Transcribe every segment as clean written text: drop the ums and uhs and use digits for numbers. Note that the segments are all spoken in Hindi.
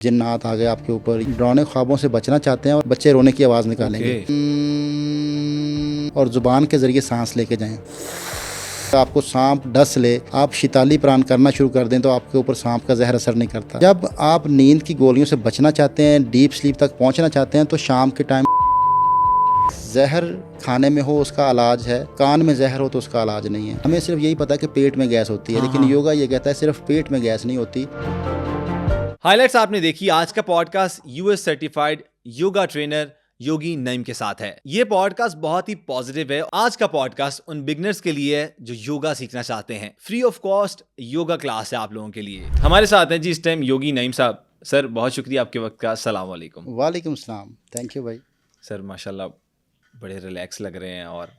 जिन्नात आ गए आपके ऊपर, डरावने ख्वाबों से बचना चाहते हैं और बच्चे रोने की आवाज़ निकालेंगे और ज़ुबान के ज़रिए सांस लेके जाएं। आपको सांप डस ले, आप शिताली प्राण करना शुरू कर दें तो आपके ऊपर सांप का जहर असर नहीं करता। जब आप नींद की गोलियों से बचना चाहते हैं, डीप स्लीप तक पहुंचना चाहते हैं, तो शाम के टाइम जहर खाने में हो उसका इलाज है, कान में जहर हो तो उसका इलाज नहीं है। हमें सिर्फ यही पता है कि पेट में गैस होती है, लेकिन योगा ये कहता है सिर्फ पेट में गैस नहीं होती। हाइलाइट्स आपने देखी। आज का podcast US certified yoga trainer Yogi Naeem के साथ है। ये पॉडकास्ट बहुत ही पॉजिटिव है। आज का पॉडकास्ट उन बिगनर्स के लिए है जो योगा सीखना चाहते हैं। Free of cost yoga class है आप लोगों के लिए। हमारे साथ हैं जी इस टाइम योगी नईम साहब। सर बहुत शुक्रिया आपके वक्त का। अस्सलाम वालेकुम। वालेकुम सलाम। थैंक यू भाई। सर माशाल्लाह बड़े रिलैक्स लग रहे हैं और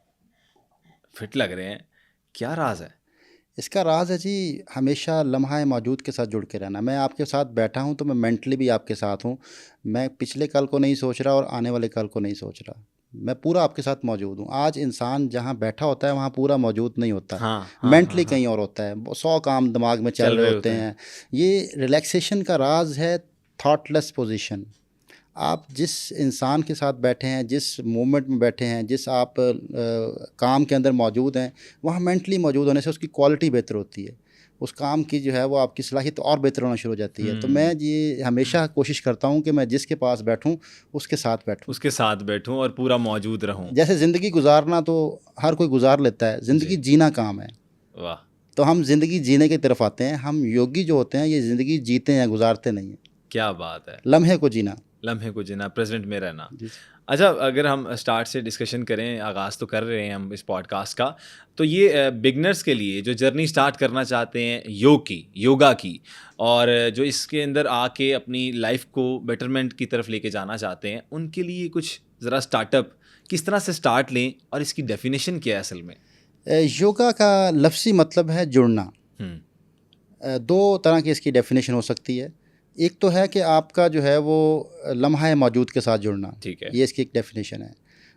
फिट लग रहे हैं। क्या राज है? इसका राज है जी, हमेशा लम्हा मौजूद के साथ जुड़ के रहना। मैं आपके साथ बैठा हूँ तो मैं मेंटली भी आपके साथ हूँ। मैं पिछले कल को नहीं सोच रहा और आने वाले कल को नहीं सोच रहा। मैं पूरा आपके साथ मौजूद हूँ। आज इंसान जहाँ बैठा होता है वहाँ पूरा मौजूद नहीं होता। मेंटली कहीं और होता है। 100 काम दिमाग में चल रहे होते हैं। ये रिलैक्सेशन का राज है थॉटलेस पोजीशन। आप जिस इंसान के साथ बैठे हैं, जिस मोमेंट में बैठे हैं, जिस आप काम के अंदर मौजूद हैं, वहाँ मेंटली मौजूद होने से उसकी क्वालिटी बेहतर होती है। उस काम की जो है वो आपकी सलाहियत और बेहतर होना शुरू हो जाती है। तो मैं ये हमेशा कोशिश करता हूँ कि मैं जिसके पास बैठूँ उसके साथ बैठूँ और पूरा मौजूद रहूँ। जैसे ज़िंदगी गुजारना तो हर कोई गुजार लेता है, ज़िंदगी जीना काम है। वाह। तो हम ज़िंदगी जीने की तरफ आते हैं। हम योगी जो होते हैं ये ज़िंदगी जीते हैं, गुजारते नहीं हैं। क्या बात है। लम्हे को जीना, प्रेजेंट में रहना। अच्छा, अगर हम स्टार्ट से डिस्कशन करें, आगाज़ तो कर रहे हैं हम इस पॉडकास्ट का, तो ये बिगनर्स के लिए जो जर्नी स्टार्ट करना चाहते हैं योगा की और जो इसके अंदर आके अपनी लाइफ को बेटरमेंट की तरफ लेके जाना चाहते हैं, उनके लिए कुछ ज़रा स्टार्टअप किस तरह से स्टार्ट लें और इसकी डेफिनेशन क्या है असल में? योगा का लफ्ज़ी मतलब है जुड़ना। दो तरह की इसकी डेफिनेशन हो सकती है। एक तो है कि आपका जो है वो लम्हा मौजूद के साथ जुड़ना, ठीक है, ये इसकी एक डेफिनेशन है।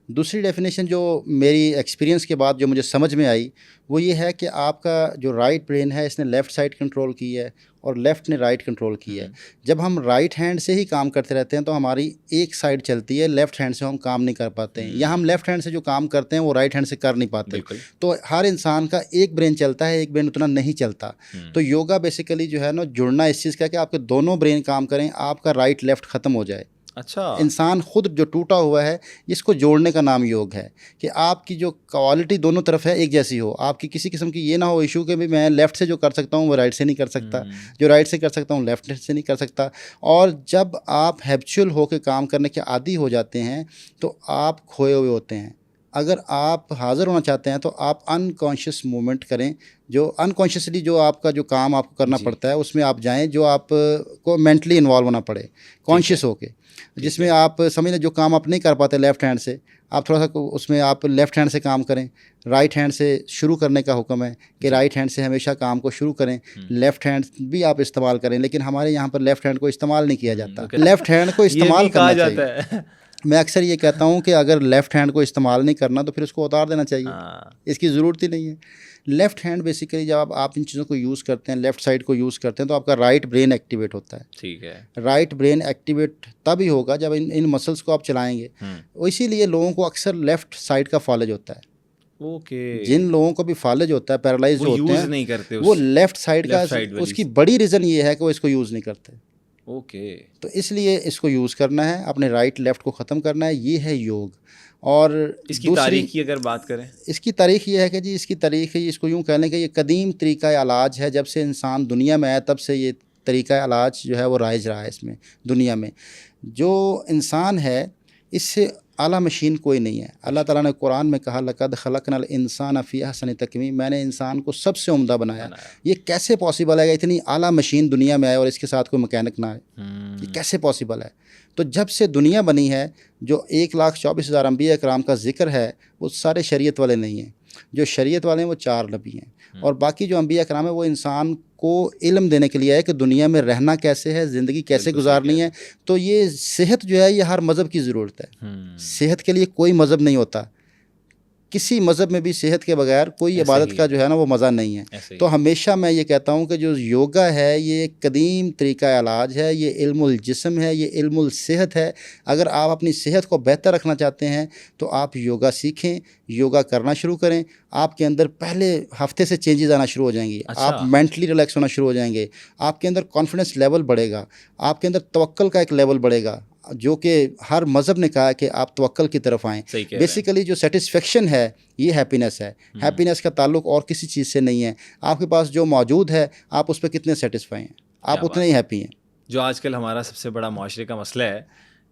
दूसरी डेफिनेशन जो मेरी एक्सपीरियंस के बाद जो मुझे समझ में आई वो ये है कि आपका जो राइट ब्रेन है इसने लेफ़्ट साइड कंट्रोल की है और लेफ़्ट ने राइट कंट्रोल की है। जब हम राइट हैंड से ही काम करते रहते हैं तो हमारी एक साइड चलती है, लेफ़्ट हैंड से हम काम नहीं कर पाते हैं, या हम लेफ़्ट हैंड से जो काम करते हैं वो राइट हैंड से कर नहीं पाते। तो हर इंसान का एक ब्रेन चलता है, एक ब्रेन उतना नहीं चलता। तो योगा बेसिकली जो है ना, जुड़ना इस चीज़ का कि आपके दोनों ब्रेन काम करें, आपका राइट लेफ़्ट ख़त्म हो जाए। अच्छा, इंसान खुद जो टूटा हुआ है इसको जोड़ने का नाम योग है कि आपकी जो क्वालिटी दोनों तरफ है एक जैसी हो। आपकी किसी किस्म की ये ना हो इशू कि भी मैं लेफ़्ट से जो कर सकता हूँ वो राइट से नहीं कर सकता, जो राइट से कर सकता हूँ लेफ़्ट से नहीं कर सकता। और जब आप हैबिचुअल होकर काम करने के आदी हो जाते हैं तो आप खोए हुए होते हैं। अगर आप हाज़िर होना चाहते हैं तो आप अनकॉन्शियस मूवमेंट करें, जो अनकॉन्शियसली जो आपका जो काम आपको करना पड़ता है उसमें आप जाएं, जो आप को मेंटली इन्वॉल्व होना पड़े कॉन्शियस होके, जिसमें आप समझ लें जो काम आप नहीं कर पाते लेफ़्ट हैंड से, आप थोड़ा सा उसमें आप लेफ़्ट हैंड से काम करें। राइट हैंड से शुरू करने का हुक्म है कि राइट हैंड से हमेशा काम को शुरू करें। लेफ़्ट हैंड भी आप इस्तेमाल करें, लेकिन हमारे यहाँ पर लेफ़्ट हैंड को इस्तेमाल नहीं किया जाता। लेफ़्ट हैंड को इस्तेमाल करना चाहिए। मैं अक्सर ये कहता हूँ कि अगर लेफ़्ट हैंड को इस्तेमाल नहीं करना तो फिर उसको उतार देना चाहिए। इसकी ज़रूरत ही नहीं है। लेफ़्ट हैंड बेसिकली जब आप इन चीज़ों को यूज़ करते हैं, लेफ़्ट साइड को यूज़ करते हैं, तो आपका राइट ब्रेन एक्टिवेट होता है। ठीक है। राइट ब्रेन एक्टिवेट तभी होगा जब इन मसल्स को आप चलाएंगे। इसीलिए लोगों को अक्सर लेफ़्ट साइड का फॉलेज होता है। जिन लोगों को भी फॉलेज होता है, पैरालाइज होते हैं, नहीं करते वो लेफ़्ट साइड का। उसकी बड़ी रीज़न ये है कि वो इसको यूज़ नहीं करते। तो इसलिए इसको यूज़ करना है, अपने राइट लेफ़्ट को ख़त्म करना है। ये है योग। और इसकी तारीख़ की अगर बात करें, इसकी तारीख़ ये है कि जी इसकी तारीख़ इसको यूँ कह लें कि ये कदीम तरीक़ा इलाज है। जब से इंसान दुनिया में आया तब से ये तरीक़ा इलाज जो है वो राइज रहा है इसमें दुनिया में। जो इंसान है इससे आला मशीन कोई नहीं है। अल्लाह ताला ने कुरान में कहा लक़द ख़लक़नल इंसान फ़ी अहसनि तक़वीम, मैंने इंसान को सबसे उम्दा बनाया। ये कैसे पॉसिबल है कि इतनी आला मशीन दुनिया में आए और इसके साथ कोई मैकेनिक ना आए? ये कैसे पॉसिबल है? तो जब से दुनिया बनी है जो 1,24,000 अंबिया इकराम का ज़िक्र है वो सारे शरीयत वाले नहीं हैं। जो शरीयत वाले हैं वो 4 नबी हैं और बाकी जो अंबिया इकराम है वो इंसान को इल्म देने के लिए है कि दुनिया में रहना कैसे है, ज़िंदगी कैसे गुजारनी है। तो ये सेहत जो है ये हर मज़हब की ज़रूरत है। सेहत के लिए कोई मज़हब नहीं होता किसी मज़हब में भी सेहत के बगैर कोई ऐसे इबादत ही का है। जो है ना वो मज़ा नहीं है। ऐसे ही तो है। हमेशा मैं ये कहता हूँ कि जो योगा है ये एक कदीम तरीका इलाज है, ये इल्मुल जिस्म है, ये इल्मुल सेहत है। अगर आप अपनी सेहत को बेहतर रखना चाहते हैं तो आप योगा सीखें, योगा करना शुरू करें। आपके अंदर पहले हफ्ते से चेंजेस आना शुरू हो जाएंगी। अच्छा। आप मेंटली रिलैक्स होना शुरू हो जाएंगे, आपके अंदर कॉन्फिडेंस लेवल बढ़ेगा, आपके अंदर तवक्कल का एक लेवल बढ़ेगा, जो कि हर मज़हब ने कहा है कि आप तवक्कल की तरफ आएँ। सही कह रहे हैं। बेसिकली जो सेटिस्फेक्शन है ये हैप्पीनेस है। हैप्पीनेस का ताल्लुक और किसी चीज़ से नहीं है। आपके पास जो मौजूद है आप उस पर कितने सेटिस्फाई हैं, आप क्या उतने बात ही है। हैप्पी हैं। जो आजकल हमारा सबसे बड़ा माशरे का मसला है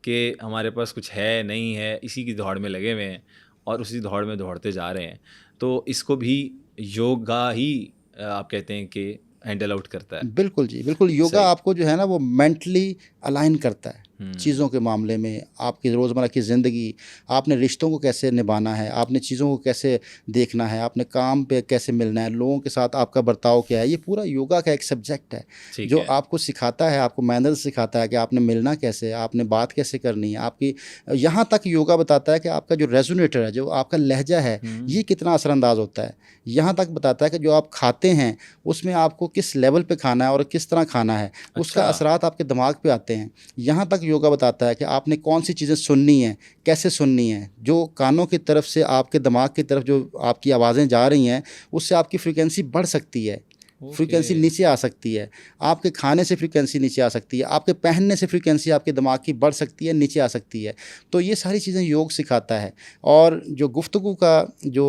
कि हमारे पास कुछ है नहीं है, इसी की दौड़ में लगे हुए हैं और उसी दौड़ में दौड़ते जा रहे हैं। तो इसको भी योगा ही आप कहते हैं कि हैंडल आउट करता है। बिल्कुल जी, बिल्कुल। योगा सही। आपको जो है ना वो मेंटली अलाइन करता है हम्म। चीज़ों के मामले में, आपकी रोज़मर्रा की ज़िंदगी, आपने रिश्तों को कैसे निभाना है, आपने चीज़ों को कैसे देखना है, आपने काम पे कैसे मिलना है, लोगों के साथ आपका बर्ताव क्या है, ये पूरा योगा का एक सब्जेक्ट है ठीक जो है। आपको सिखाता है, आपको मैनर्स सिखाता है कि आपने मिलना कैसे है, आपने बात कैसे करनी है, आपकी यहाँ तक योगा बताता है कि आपका जो रेजोनेटर है, जो आपका लहजा है, ये कितना असरअंदाज होता है। यहाँ तक बताता है कि जो आप खाते हैं उसमें आपको किस लेवल पे खाना है और किस तरह खाना है, उसका अच्छा। असरात आपके दिमाग पे आते हैं। यहाँ तक योगा बताता है कि आपने कौन सी चीज़ें सुननी है, कैसे सुननी है, जो कानों की तरफ से आपके दिमाग की तरफ जो आपकी आवाज़ें जा रही हैं उससे आपकी फ्रीक्वेंसी बढ़ सकती है, फ्रीक्वेंसी ओके। नीचे आ सकती है। आपके खाने से फ्रीक्वेंसी नीचे आ सकती है, आपके पहनने से फ्रीक्वेंसी आपके दिमाग की बढ़ सकती है, नीचे आ सकती है। तो ये सारी चीज़ें योग सिखाता है। और जो गुफ्तगू का जो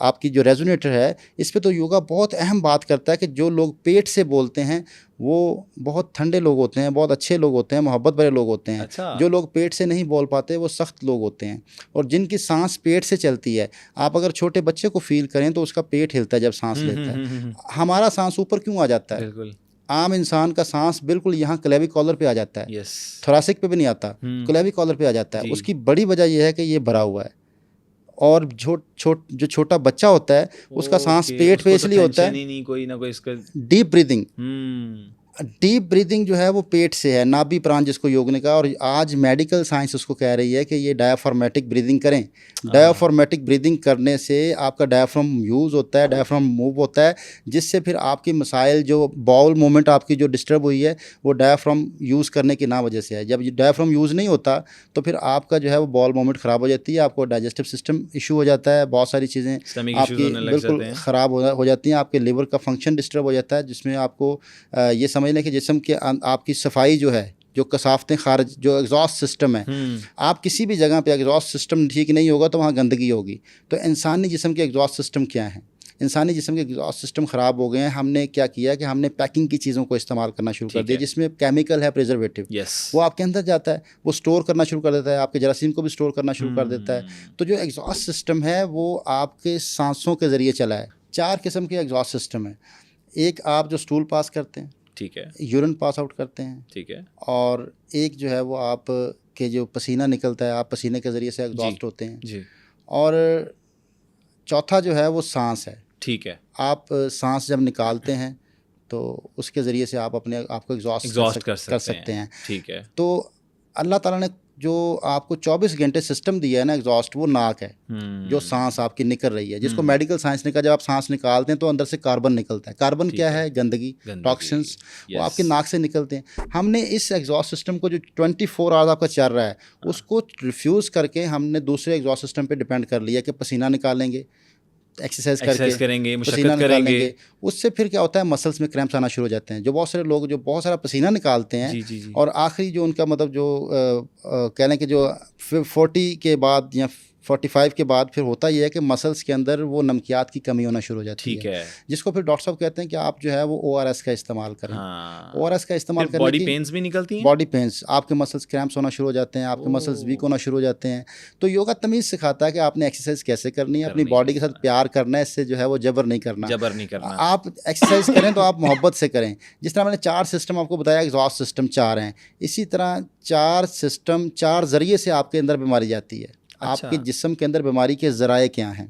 आपकी जो रेजोनेटर है, इस पे तो योगा बहुत अहम बात करता है कि जो लोग पेट से बोलते हैं वो बहुत ठंडे लोग होते हैं, बहुत अच्छे लोग होते हैं, मोहब्बत भरे लोग होते हैं। अच्छा। जो लोग पेट से नहीं बोल पाते वो सख्त लोग होते हैं। और जिनकी सांस पेट से चलती है, आप अगर छोटे बच्चे को फील करें तो उसका पेट हिलता है जब सांस लेता है। हमारा सांस ऊपर क्यों आ जाता है? बिल्कुल। आम इंसान का सांस बिल्कुल यहाँ क्लेविक कॉलर पे आ जाता है, यस। थोरासिक पे भी नहीं आता, क्लेविक कॉलर पे आ जाता है। जी। उसकी बड़ी वजह यह है कि ये भरा हुआ है। और जो छोटा बच्चा होता है उसका सांस ओके, पेट पे उसको तो इसलिए होता टेंशन है, ही नहीं कोई ना कोई इसका। Deep breathing. हम्म। डीप ब्रीदिंग जो है वो पेट से है, नाभि प्राण जिसको योग ने कहा। और आज मेडिकल साइंस उसको कह रही है कि ये डायाफ्रामेटिक ब्रीदिंग करें। डायाफ्रामेटिक ब्रीदिंग करने से आपका डायाफ्राम यूज़ होता है, डायाफ्राम मूव होता है, जिससे फिर आपकी मसाइल जो बाउल मूवमेंट आपकी जो डिस्टर्ब हुई है वो डायाफ्राम यूज़ करने की ना वजह से है। जब ये डायाफ्राम यूज़ नहीं होता तो फिर आपका जो है वो बाउल मूवमेंट ख़राब हो जाती है, आपको डाइजेस्टिव सिस्टम इशू हो जाता है, बहुत सारी चीज़ें स्टमक इश्यूज आपकी होने लग बिल्कुल जाते हैं। ख़राब हो जाती हैं, आपके लिवर का फंक्शन डिस्टर्ब हो जाता है, जिसमें आपको ये समझ लें कि जिस्म के आपकी सफाई जो है, जो कसावतें खारिज, जो एग्जॉस्ट सिस्टम है, आप किसी भी जगह पे एग्जॉस्ट सिस्टम ठीक नहीं होगा तो वहाँ गंदगी होगी। तो इंसानी जिस्म के एग्जॉस्ट सिस्टम क्या है? इंसानी जिस्म के एग्जॉस्ट सिस्टम ख़राब हो गए हैं। हमने क्या किया कि हमने पैकिंग की चीज़ों को इस्तेमाल करना शुरू कर दिया, जिसमें केमिकल है, प्रिजर्वेटिव। यस। वो आपके अंदर जाता है, वो स्टोर करना शुरू कर देता है, आपके जरासीम को भी स्टोर करना शुरू कर देता है। तो जो एग्जॉस्ट सिस्टम है वो आपके सांसों के ज़रिए चला है। 4 किस्म के एग्जॉस्ट सिस्टम है। एक आप जो स्टूल पास करते हैं, ठीक है, यूरिन पास आउट करते हैं, ठीक है। और एक जो है वो आप के जो पसीना निकलता है, आप पसीने के ज़रिए से एग्जॉस्ट जी, होते हैं। जी। और चौथा जो है वो सांस है। ठीक है। आप सांस जब निकालते हैं तो उसके ज़रिए से आप अपने आप को एग्जॉस्ट कर कर सकते हैं। ठीक है। तो अल्लाह ताला ने जो आपको 24 घंटे सिस्टम दिया है ना एग्जॉस्ट, वो नाक है, जो सांस आपकी निकल रही है, जिसको मेडिकल साइंस ने कहा जब आप सांस निकालते हैं तो अंदर से कार्बन निकलता है। कार्बन क्या है? गंदगी, टॉक्सिन्स, वो आपके नाक से निकलते हैं। हमने इस एग्जॉस्ट सिस्टम को जो 24 आवर्स आपका चल रहा है उसको रिफ्यूज़ करके हमने दूसरे एग्जॉस्ट सिस्टम पे डिपेंड कर लिया कि पसीना निकालेंगे, एक्सरसाइज करेंगे, पसीना मशक्कत करेंगे। निकालेंगे। उससे फिर क्या होता है, मसल्स में क्रैम्प्स आना शुरू हो जाते हैं। जो बहुत सारे लोग जो बहुत सारा पसीना निकालते हैं, जी, जी, जी। और आखिरी जो उनका मतलब जो कह लें कि जो 40 के बाद या 45 के बाद फिर होता ही है कि मसल्स के अंदर वो नमकियात की कमी होना शुरू हो जाती ठीक है। जिसको फिर डॉक्टर साहब कहते हैं कि आप जो है वो ORS का इस्तेमाल करें। हाँ। ORS का इस्तेमाल करने बॉडी की पेन्स भी निकलती हैं। बॉडी पेन्स, आपके मसल्स क्रैम्प्स होना शुरू हो जाते हैं, आपके मसल्स वीक होना शुरू हो जाते हैं। तो योगा तमीज़ सिखाता है कि आपने एक्सरसाइज कैसे करनी है, अपनी बॉडी के साथ प्यार करना है, इससे जो है वो जबर नहीं करना। आप एक्सरसाइज करें तो आप मोहब्बत से करें। जिस तरह मैंने 4 सिस्टम आपको बताया, एग्जॉस्ट सिस्टम 4 हैं, इसी तरह 4 सिस्टम 4 ज़रिए से आपके अंदर बीमारी जाती है। अच्छा। आपके जिस्म के अंदर बीमारी के ज़राए क्या हैं?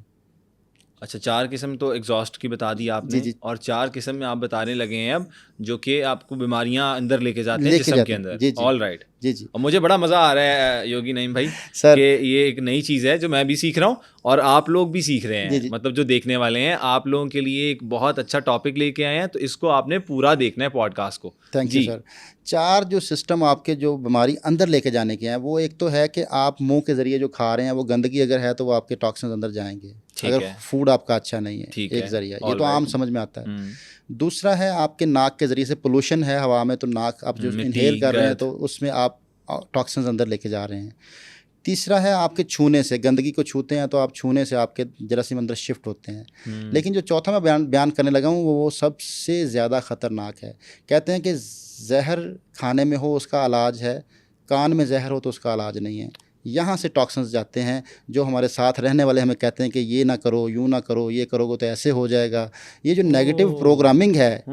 अच्छा, 4 किस्म तो एग्जॉस्ट की बता दी आपने। जी। और 4 किस्म में आप बताने लगे हैं अब, जो कि आपको बीमारियां अंदर लेके जाते हैं लेके जिस्म जाते के हैं। अंदर। जी। All right. जी। और मुझे बड़ा मज़ा आ रहा है योगी नईम भाई सर। कि ये एक नई चीज़ है जो मैं भी सीख रहा हूँ और आप लोग भी सीख रहे हैं। जी। मतलब जो देखने वाले हैं, आप लोगों के लिए एक बहुत अच्छा टॉपिक लेके आए हैं, तो इसको आपने पूरा देखना है पॉडकास्ट को। Thank you ji. सर। 4 जो सिस्टम आपके जो बीमारी अंदर लेके जाने के हैं, वो एक तो है कि आप मुंह के ज़रिए जो खा रहे हैं, वो गंदगी अगर है तो वो आपके टॉक्सिन्स अंदर जाएंगे। ठीक अगर है। फूड आपका अच्छा नहीं है, ठीक एक है। ज़रिया, ये ऑल तो आम राइट। समझ में आता है। दूसरा है आपके नाक के ज़रिए से पोल्यूशन है हवा में, तो नाक आप जो मिट्टी, इनहेल कर रहे हैं गंद। तो उसमें आप टॉक्सिन्स अंदर लेके जा रहे हैं। तीसरा है आपके छूने से, गंदगी को छूते हैं तो आप छूने से आपके जरासीम अंदर शिफ्ट होते हैं। लेकिन जो चौथा मैं बयान करने लगा हूँ वो सबसे ज़्यादा ख़तरनाक है। कहते हैं कि जहर खाने में हो उसका इलाज है, कान में जहर हो तो उसका इलाज नहीं है। यहाँ से टॉक्सिन्स जाते हैं, जो हमारे साथ रहने वाले हमें कहते हैं कि ये ना करो, यूँ ना करो, ये करोगे तो ऐसे हो जाएगा। ये जो नेगेटिव प्रोग्रामिंग है,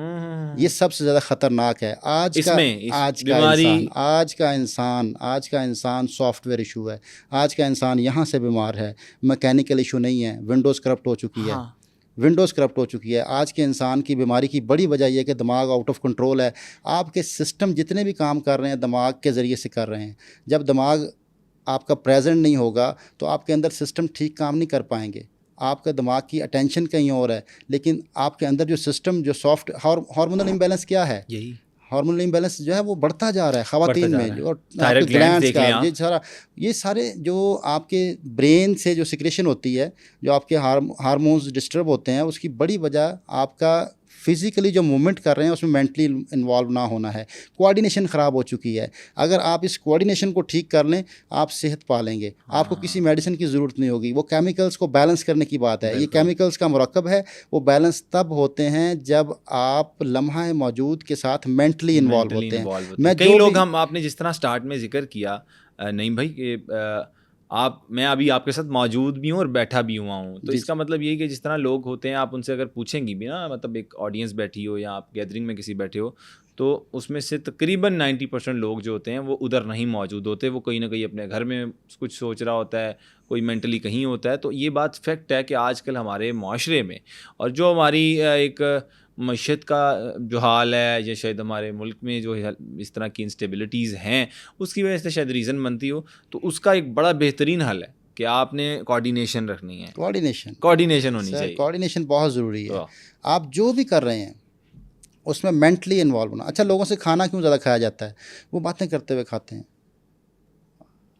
ये सबसे ज़्यादा ख़तरनाक है। इसमें इस बीमारी आज का इंसान सॉफ्टवेयर इशू है। आज का इंसान यहाँ से बीमार है, मैकेनिकल इशू नहीं है। विंडोज़ करप्ट हो चुकी है। हाँ। विंडोज़ करप्ट हो चुकी है। आज के इंसान की बीमारी की बड़ी वजह यह है कि दिमाग आउट ऑफ कंट्रोल है। आपके सिस्टम जितने भी काम कर रहे हैं दिमाग के ज़रिए से कर रहे हैं। जब दिमाग आपका प्रेजेंट नहीं होगा तो आपके अंदर सिस्टम ठीक काम नहीं कर पाएंगे। आपका दिमाग की अटेंशन कहीं और है, लेकिन आपके अंदर जो सिस्टम जो सॉफ्ट हार्मोनल इम्बैलेंस क्या है, यही हार्मोनल इम्बैलेंस जो है वो बढ़ता जा रहा है बढ़ता ख़वातीन जा में। रहा है। जो और थायराइड आपके ग्लैंड्स ग्लैंड्स देख का लें आप। ये सारे जो आपके ब्रेन से जो सिक्रेशन होती है, जो आपके हार्मोन्स डिस्टर्ब होते हैं, उसकी बड़ी वजह आपका फिज़िकली जो मूवमेंट कर रहे हैं उसमें मेंटली इन्वॉल्व ना होना है। कोऑर्डिनेशन ख़राब हो चुकी है। अगर आप इस कोऑर्डिनेशन को ठीक कर लें, आप सेहत पा लेंगे। आपको किसी मेडिसिन की ज़रूरत नहीं होगी। वो केमिकल्स को बैलेंस करने की बात है। ये बिल्कुल। केमिकल्स का मुरक्कब है। वो बैलेंस तब होते हैं जब आप लम्हा मौजूद के साथ मेंटली इन्वॉल्व मेंटली होते हैं। इन्वॉल्व होते हैं। मैं कई जो लोग भी हम आपने जिस तरह स्टार्ट में जिक्र किया नईम भाई कि मैं अभी आपके साथ मौजूद भी हूँ और बैठा भी हुआ हूँ, तो जी। इसका मतलब यही कि जिस तरह लोग होते हैं, आप उनसे अगर पूछेंगी भी ना, मतलब एक ऑडियंस बैठी हो या आप गैदरिंग में किसी बैठे हो, तो उसमें से तकरीबन 90% लोग जो होते हैं वो उधर नहीं मौजूद होते। वो कहीं ना कहीं अपने घर में कुछ सोच रहा होता है, कोई मेंटली कहीं होता है। तो ये बात फैक्ट है कि आजकल हमारे माशरे में और जो हमारी एक मईशत का जो हाल है, या शायद हमारे मुल्क में जो इस तरह की इंस्टेबिलिटीज़ हैं, उसकी वजह से शायद रीज़न बनती हो, तो उसका एक बड़ा बेहतरीन हल है कि आपने कोऑर्डिनेशन रखनी है, कोऑर्डिनेशन होनी सर चाहिए। कोऑर्डिनेशन बहुत ज़रूरी है। तो आप जो भी कर रहे हैं उसमें मेंटली इन्वॉल्व होना। अच्छा, लोगों से खाना क्यों ज़्यादा खाया जाता है? वो बातें करते हुए खाते हैं,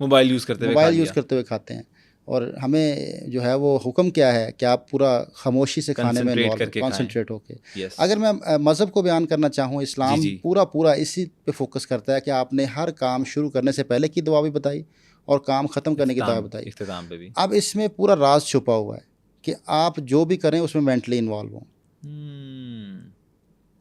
मोबाइल यूज़ करते हुए खा मोबाइल यूज़ लिया, करते हुए खाते हैं। और हमें जो है वो हुक्म क्या है कि आप पूरा खामोशी से खाने में कंसंट्रेट इन्वॉल्व करके खाएं। कॉन्सेंट्रेट होके। यस। अगर मैं मज़हब को बयान करना चाहूँ, जी इस्लाम जी। पूरा इसी पे फोकस करता है कि आपने हर काम शुरू करने से पहले की दुआ भी बताई और काम ख़त्म करने की दुआ बताई। इख्तिताम पे भी। अब इसमें पूरा राज छुपा हुआ है कि आप जो भी करें उसमें मेंटली इन्वॉल्व हों।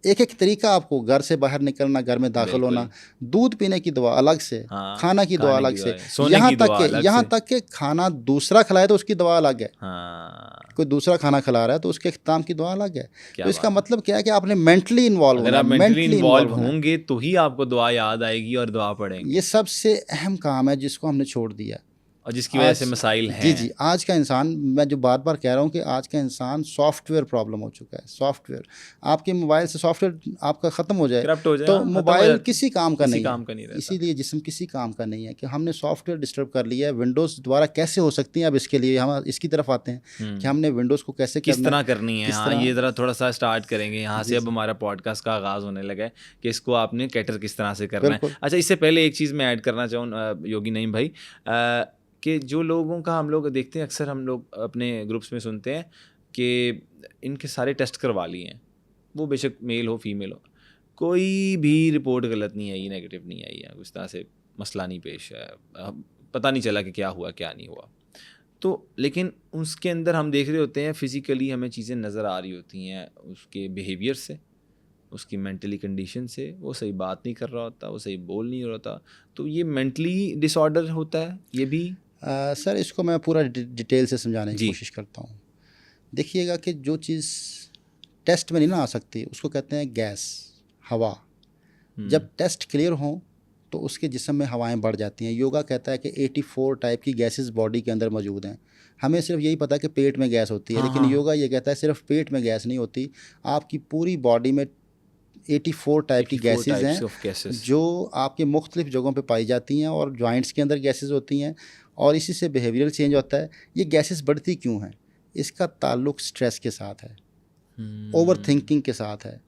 एक एक तरीका आपको, घर से बाहर निकलना, घर में दाखिल होना, दूध पीने की दुआ अलग से, हाँ, खाना की दुआ अलग से, सोने की दुआ अलग यहाँ से। तक कि खाना दूसरा खिलाए तो उसकी दुआ अलग है। हाँ, कोई दूसरा खाना खिला रहा है तो उसके इख्तिताम की दुआ अलग है। क्या तो इसका बात है। मतलब क्या है कि आपने मेंटली इन्वॉल्व अगर होना आप है, मेंटली इन्वॉल्व होना है। होंगे तो ही आपको दुआ याद आएगी और दुआ पढ़ेंगे, ये सबसे अहम काम है जिसको हमने छोड़ दिया। और जिसकी वजह से आज मसाइल जी हैं। आज का इंसान, मैं जो बार बार कह रहा हूँ कि आज का इंसान सॉफ्टवेयर प्रॉब्लम हो चुका है। सॉफ्टवेयर, आपके मोबाइल से सॉफ्टवेयर आपका ख़त्म हो जाए करप्ट हो जाए, तो हाँ, खत्म हो मोबाइल जाता है। किसी काम का किसी नहीं काम का है। नहीं रहता। इसीलिए जिस्म किसी काम का नहीं है कि हमने सॉफ्टवेयर डिस्टर्ब कर लिया है। विंडोज़ दोबारा कैसे हो सकती हैं, अब इसके लिए हम इसकी तरफ आते हैं कि हमने विंडोज़ को कैसे किस करना तरह है, करनी है। किस हाँ, तरह। ये ज़रा थोड़ा सा स्टार्ट करेंगे यहाँ से। जी अब हमारा पॉडकास्ट का आगाज़ होने लगा है कि इसको आपने कैटर किस तरह से करना है। बिल्कुल। अच्छा, इससे पहले एक चीज़ मैं ऐड करना चाहूँ योगी नईम भाई, कि जो लोगों का हम लोग देखते हैं, अक्सर हम लोग अपने ग्रुप्स में सुनते हैं कि इनके सारे टेस्ट करवा लिए हैं, वो बेशक मेल हो फीमेल हो, कोई भी रिपोर्ट गलत नहीं आई, नेगेटिव नहीं आई है, उस तरह से मसला नहीं पेश है, पता नहीं चला कि क्या हुआ क्या नहीं हुआ। तो लेकिन उसके अंदर हम देख रहे होते हैं, फिज़िकली हमें चीज़ें नज़र आ रही होती हैं, उसके बिहेवियर से, उसकी मेंटली कंडीशन से। वो सही बात नहीं कर रहा होता, वो सही बोल नहीं रहा होता। तो ये मेंटली डिसऑर्डर होता है ये भी। सर इसको मैं पूरा डिटेल से समझाने की जी। कोशिश करता हूँ। देखिएगा कि जो चीज़ टेस्ट में नहीं ना आ सकती उसको कहते हैं गैस, हवा। जब टेस्ट क्लियर हों तो उसके जिस्म में हवाएं बढ़ जाती हैं। योगा कहता है कि 84 टाइप की गैसेस बॉडी के अंदर मौजूद हैं। हमें सिर्फ यही पता है कि पेट में गैस होती है, हाँ, लेकिन हाँ। योगा ये कहता है सिर्फ पेट में गैस नहीं होती, आपकी पूरी बॉडी में 84 टाइप की 84 गैसेस types हैं of gases. जो आपके मुख्तलिफ जगहों पे पाई जाती हैं और जॉइंट्स के अंदर गैसेस होती हैं, और इसी से बिहेवियरल चेंज होता है। ये गैसेस बढ़ती क्यों हैं? इसका ताल्लुक स्ट्रेस के साथ है, ओवर थिंकिंग के साथ है।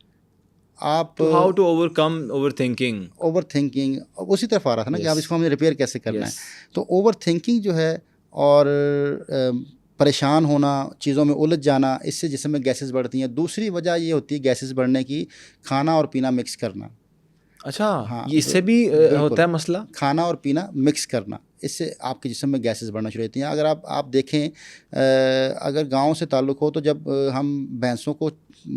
आप So how to overcome overthinking? Over thinking उसी तरफ आ रहा था ना कि आप Yes. इसको हमें रिपेयर कैसे करना Yes. है। तो ओवर थिंकिंग जो है और परेशान होना, चीज़ों में उलझ जाना, इससे जिस्म में गैसेस बढ़ती हैं। दूसरी वजह ये होती है गैसेस बढ़ने की, खाना और पीना मिक्स करना। अच्छा, हाँ, ये इससे भी बिल्कुल। होता है मसला? खाना और पीना मिक्स करना, इससे आपके जिस्म में गैसेस बढ़ना शुरू होती हैं। अगर आप देखें, अगर गांव से ताल्लुक़ हो तो जब हम भैंसों को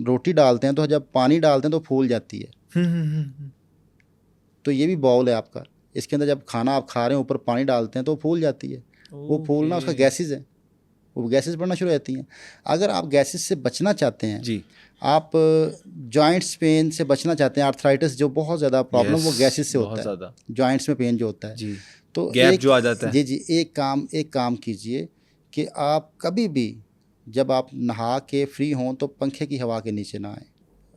रोटी डालते हैं तो जब पानी डालते हैं तो फूल जाती है। तो ये भी बाउल है आपका, इसके अंदर जब खाना आप खा रहे हैं ऊपर पानी डालते हैं तो फूल जाती है। वो फूलना उसका गैसेस है, वो गैसेस बढ़ना शुरू हो जाती हैं। अगर आप गैसेस से बचना चाहते हैं जी, आप जॉइंट्स पेन से बचना चाहते हैं, आर्थराइटिस जो बहुत ज़्यादा प्रॉब्लम वो गैसेस से होता है, जॉइंट्स में पेन जो होता है जी, तो गैप जो आ जाता है। जी जी, एक काम कीजिए कि आप कभी भी जब आप नहा के फ्री हों तो पंखे की हवा के नीचे ना आएँ।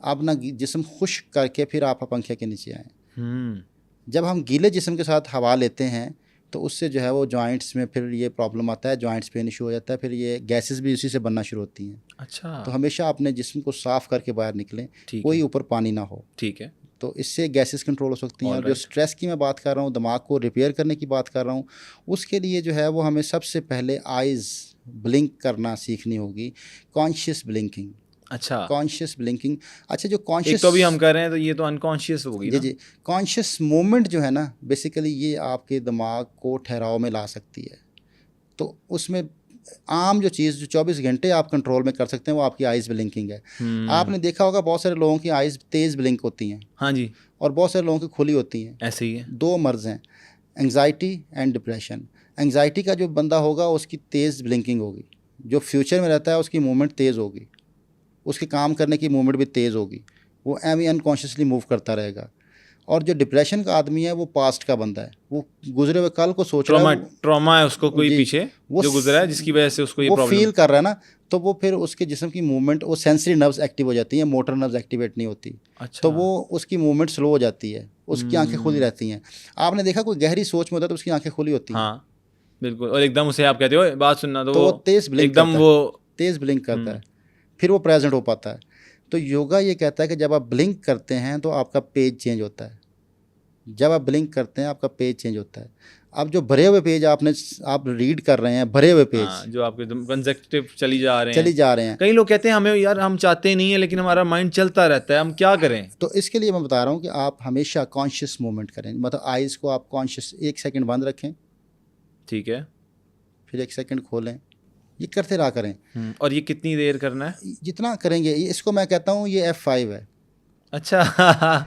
आप ना जिस्म खुश्क करके फिर आप पंखे के नीचे आएँ। जब हम गीले जिस्म के साथ हवा लेते हैं तो उससे जो है वो जॉइंट्स में फिर ये प्रॉब्लम आता है, जॉइंट्स पेन इशू हो जाता है, फिर ये गैसेस भी उसी से बनना शुरू होती हैं। अच्छा, तो हमेशा अपने जिस्म को साफ़ करके बाहर निकलें, कोई ऊपर पानी ना हो। ठीक है। तो इससे गैसेस कंट्रोल हो सकती हैं। और जो स्ट्रेस की मैं बात कर रहा हूँ, दिमाग को रिपेयर करने की बात कर रहा हूँ, उसके लिए जो है वो हमें सबसे पहले आइज़ ब्लिंक करना सीखनी होगी, कॉन्शियस ब्लिंकिंग। अच्छा, कॉन्शियस ब्लिंकिंग। अच्छा, जो कॉन्शियस एक तो अभी हम कर रहे हैं तो ये तो अनकॉन्शियस होगी ना? जी, कॉन्शियस मूवमेंट जो है ना, बेसिकली ये आपके दिमाग को ठहराव में ला सकती है। तो उसमें आम जो चीज़ जो 24 घंटे आप कंट्रोल में कर सकते हैं वो आपकी आइज़ ब्लिंकिंग है। आपने देखा होगा बहुत सारे लोगों की आइज़ तेज़ ब्लिंक होती हैं। हाँ जी, और बहुत सारे लोगों की खुली होती हैं। ऐसे ही है। 2 मर्ज़ हैं, एंग्जाइटी एंड डिप्रेशन। एंग्जाइटी का जो बंदा होगा उसकी तेज़ ब्लिंकिंग होगी, जो फ्यूचर में रहता है उसकी मूवमेंट तेज़ होगी, उसके काम करने की मूवमेंट भी तेज़ होगी, वो एम अनकॉन्शियसली मूव करता रहेगा। और जो डिप्रेशन का आदमी है वो पास्ट का बंदा है, वो गुजरे हुए कल को सोच रहा है, ट्रॉमा है उसको कोई पीछे वो जो गुजरा है जिसकी वजह से उसको ये वो प्रॉब्लम फील कर रहा है ना, तो वो फिर उसके जिस्म की मूवमेंट, वो सेंसरी नर्व्स एक्टिव हो जाती हैं, मोटर नर्व्स एक्टिवेट नहीं होती। अच्छा, तो वो उसकी मूवमेंट स्लो हो जाती है, उसकी आंखें खुली रहती हैं। आपने देखा कोई गहरी सोच में होता है तो उसकी आंखें खुली होती हैं। हाँ बिल्कुल, और एकदम उसे आप कहते हो बात सुनना तो वो तेज़ ब्लिंक एकदम करता वो तेज़ ब्लिंक करता है, फिर वो प्रेजेंट हो पाता है। तो योगा ये कहता है कि जब आप ब्लिंक करते हैं तो आपका पेज चेंज होता है। जब आप ब्लिंक करते हैं आपका पेज चेंज होता है। अब जो भरे हुए पेज आप रीड कर रहे हैं, भरे हुए पेज, जो आपके कंसेप्टिव चली जा रहे हैं। कई लोग कहते हैं हमें यार हम चाहते नहीं है लेकिन हमारा माइंड चलता रहता है, हम क्या करें? तो इसके लिए मैं बता रहा हूँ कि आप हमेशा कॉन्शियस मूवमेंट करें, मतलब आइज़ को आप कॉन्शियस 1 सेकंड बंद रखें, ठीक है, फिर 1 सेकंड खोलें, ये करते रहा करें। और ये कितनी देर करना है? जितना करेंगे, इसको मैं कहता हूँ ये F5 है। अच्छा,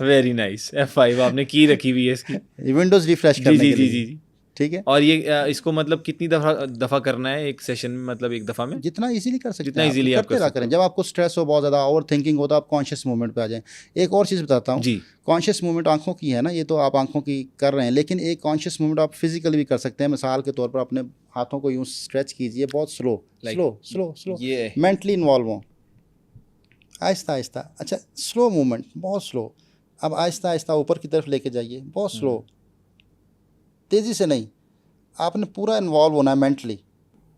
वेरी नाइस। F5 आपने की रखी हुई है इसकी, विंडोज़ रिफ्रेश करने के लिए। जी, ठीक है। और ये इसको मतलब कितनी दफ़ा करना है एक सेशन में, मतलब एक दफ़ा में? जितना इजीली कर सकते जितना हैं, इजीली आप करते रहा करें। जब आपको स्ट्रेस हो, बहुत ज़्यादा ओवर थिंकिंग हो, तो आप कॉन्शियस मूवमेंट पे आ जाएं। एक और चीज़ बताता हूँ, कॉन्शियस मूवमेंट आंखों की है ना, ये तो आप आंखों की कर रहे हैं, लेकिन एक कॉन्शियस मूवमेंट आप फिजिकली भी कर सकते हैं। मिसाल के तौर पर अपने हाथों को यूँ स्ट्रेच कीजिए, बहुत स्लो, ये मेंटली इन्वॉल्व हों, आहिस्ता आहिस्ता। अच्छा, स्लो मूवमेंट, बहुत स्लो। अब आहिस्ता आहिस्ता ऊपर की तरफ लेके जाइए, बहुत स्लो, तेज़ी से नहीं। आपने पूरा इन्वॉल्व होना है मेंटली।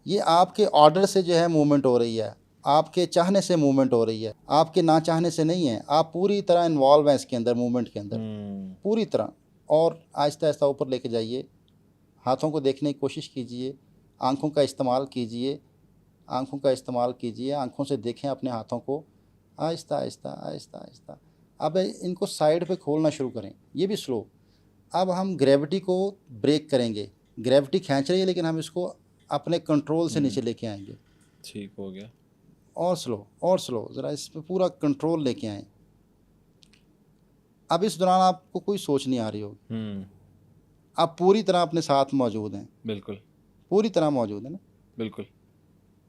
ये आपके ऑर्डर से जो है मूवमेंट हो रही है, आपके चाहने से मूवमेंट हो रही है, आपके ना चाहने से नहीं है। आप पूरी तरह इन्वॉल्व हैं इसके अंदर, मूवमेंट के अंदर पूरी तरह। और आहिस्ता आहिस्ता ऊपर लेके जाइए, हाथों को देखने की कोशिश कीजिए, आँखों का इस्तेमाल कीजिए, आँखों से देखें अपने हाथों को, आहिस्ता आहिस्ता। अब इनको साइड पे खोलना शुरू करें, ये भी स्लो। अब हम ग्रेविटी को ब्रेक करेंगे, ग्रेविटी खींच रही है लेकिन हम इसको अपने कंट्रोल से नीचे लेके आएंगे। ठीक हो गया। और स्लो, ज़रा इस पर पूरा कंट्रोल लेके आएँ। अब इस दौरान आपको कोई सोच नहीं आ रही होगी, आप पूरी तरह अपने साथ मौजूद हैं। बिल्कुल, पूरी तरह मौजूद है ना। बिल्कुल।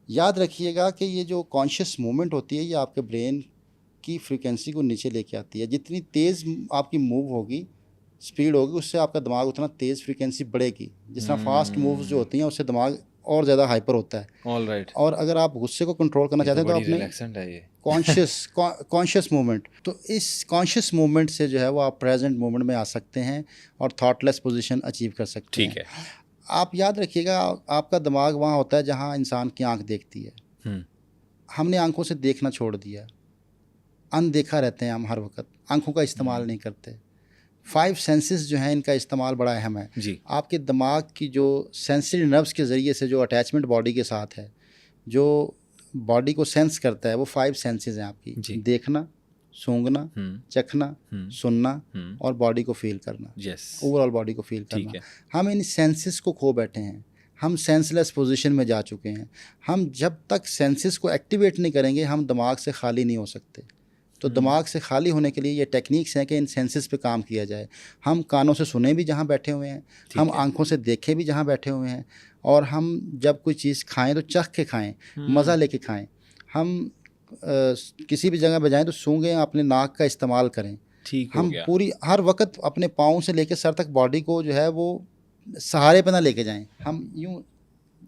याद रखिएगा कि ये जो कॉन्शियस मूवमेंट होती है ये आपके ब्रेन की फ्रीक्वेंसी को नीचे लेके आती है। जितनी तेज़ आपकी मूव होगी स्पीड होगी उससे आपका दिमाग उतना तेज़ फ्रीक्वेंसी बढ़ेगी। जिस तरह फास्ट मूव्स जो होती हैं उससे दिमाग और ज़्यादा हाइपर होता है। All right. और अगर आप गुस्से को कंट्रोल करना चाहते हैं तो अपने रिलैक्सेंट है ये। कॉन्शियस मूवमेंट, तो इस कॉन्शियस मूवमेंट से जो है वो आप प्रेजेंट मोमेंट में आ सकते हैं और थॉटलेस पोजीशन अचीव कर सकते हैं। ठीक है। आप याद रखिएगा, आपका दिमाग वहाँ होता है जहाँ इंसान की आंख देखती है। हमने आंखों से देखना छोड़ दिया, अनदेखा रहते हैं हम हर वक्त, आंखों का इस्तेमाल नहीं करते। 5 सेंसेस जो हैं इनका इस्तेमाल बड़ा अहम है जी। आपके दिमाग की जो सेंसरी नर्व्स के ज़रिए से जो अटैचमेंट बॉडी के साथ है, जो बॉडी को सेंस करता है, वो 5 सेंसेस हैं आपकी जी। देखना, सूंघना, चखना, सुनना और बॉडी को फील करना। ओवरऑल बॉडी को फील करना। ठीक है। हम इन सेंसेस को खो बैठे हैं, हम सेंसलेस पोजीशन में जा चुके हैं। हम जब तक सेंसेस को एक्टिवेट नहीं करेंगे हम दिमाग से खाली नहीं हो सकते। तो दिमाग से खाली होने के लिए ये टेक्निक्स हैं कि इन सेंसेस पे काम किया जाए। हम कानों से सुने भी जहाँ बैठे हुए हैं, हम आंखों से देखें भी जहाँ बैठे हुए हैं, और हम जब कोई चीज़ खाएं तो चख के खाएं, मज़ा लेके खाएं। हम किसी भी जगह पे जाएं तो सूंघें, अपने नाक का इस्तेमाल करें। ठीक हम पूरी हर वक्त अपने पाँव से लेकर सर तक बॉडी को जो है वो सहारे पे ना लेके जाएं। हम यूँ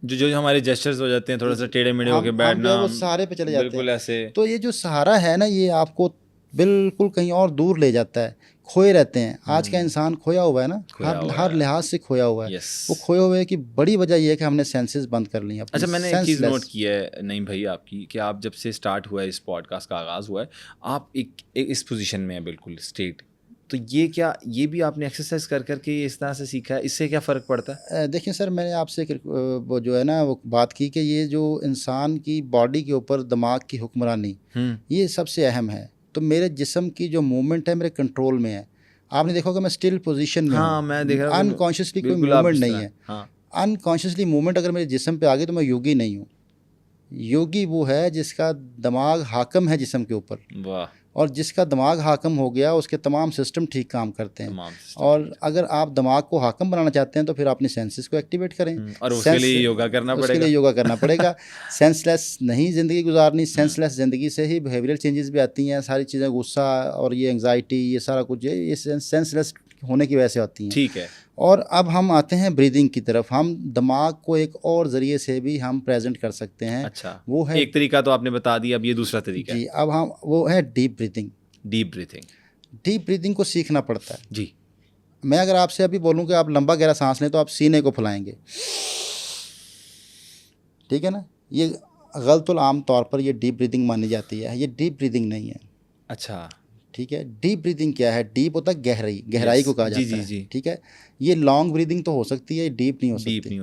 जो हमारे जेस्चर्स हो जाते हैं थोड़ा सा टेढ़े मेढ़े होके बैठना, वो सहारे पे चले जाते हैं बिल्कुल ऐसे। तो ये जो सहारा है ना, ये आपको बिल्कुल कहीं और दूर ले जाता है। खोए रहते हैं, आज का इंसान खोया हुआ है ना, हर लिहाज से खोया हुआ है। वो खोए हुए की बड़ी वजह ये है कि हमने सेंसेस बंद कर ली। अच्छा, मैंने एक चीज़ नोट की है नईम भाई आपकी, कि आप जब से स्टार्ट हुआ है, इस पॉडकास्ट का आगाज़ हुआ है, आप एक इस पोजीशन में है बिल्कुल स्ट्रेट। तो ये भी आपने एक्सरसाइज कर करके इस तरह से सीखा है? इससे क्या फ़र्क पड़ता है? देखिए सर, मैंने आपसे वो जो है ना वो बात की कि ये जो इंसान की बॉडी के ऊपर दिमाग की हुक्मरानी, ये सबसे अहम है। तो मेरे जिस्म की जो मूवमेंट है मेरे कंट्रोल में है। आपने देखा होगा मैं स्टिल पोजीशन में हूँ, मैं देख रहा हूँ, अनकॉन्शियसली कोई मूवमेंट नहीं है। अनकॉन्शियसली मूवमेंट अगर मेरे जिस्म पे आ गई तो मैं योगी नहीं हूँ। योगी वो है जिसका दिमाग हाकम है जिस्म के ऊपर। वाह। और जिसका दिमाग हाकम हो गया उसके तमाम सिस्टम ठीक काम करते हैं। और अगर आप दिमाग को हाकम बनाना चाहते हैं तो फिर अपनी सेंसेस को एक्टिवेट करें, और उसके लिए योगा करना पड़ेगा। उसके लिए योगा करना पड़ेगा। सेंसलेस नहीं ज़िंदगी गुजारनी, सेंसलेस ज़िंदगी से ही बिहेवियरल चेंजेस भी आती हैं। सारी चीज़ें, गुस्सा और ये एंग्जाइटी, ये सारा कुछ ये सेंसलेस होने की वजह से आती हैं। ठीक है। और अब हम आते हैं ब्रीदिंग की तरफ। हम दिमाग को एक और ज़रिए से भी हम प्रेजेंट कर सकते हैं। अच्छा, वो है, एक तरीका तो आपने बता दिया, अब ये दूसरा तरीका जी। अब हम, वो है डीप ब्रीदिंग। डीप ब्रीदिंग को सीखना पड़ता है जी। मैं अगर आपसे अभी बोलूं कि आप लंबा गहरा सांस लें तो आप सीने को फुलाएंगे, ठीक है ना। ये गलतुल आम तौर पर ये डीप ब्रीदिंग मानी जाती है। ये डीप ब्रीदिंग नहीं है। अच्छा, ठीक है। डीप ब्रीदिंग क्या है? डीप होता है गहराई को कहा जाता है। ठीक है। ये लॉन्ग ब्रीदिंग तो हो सकती है, डीप नहीं हो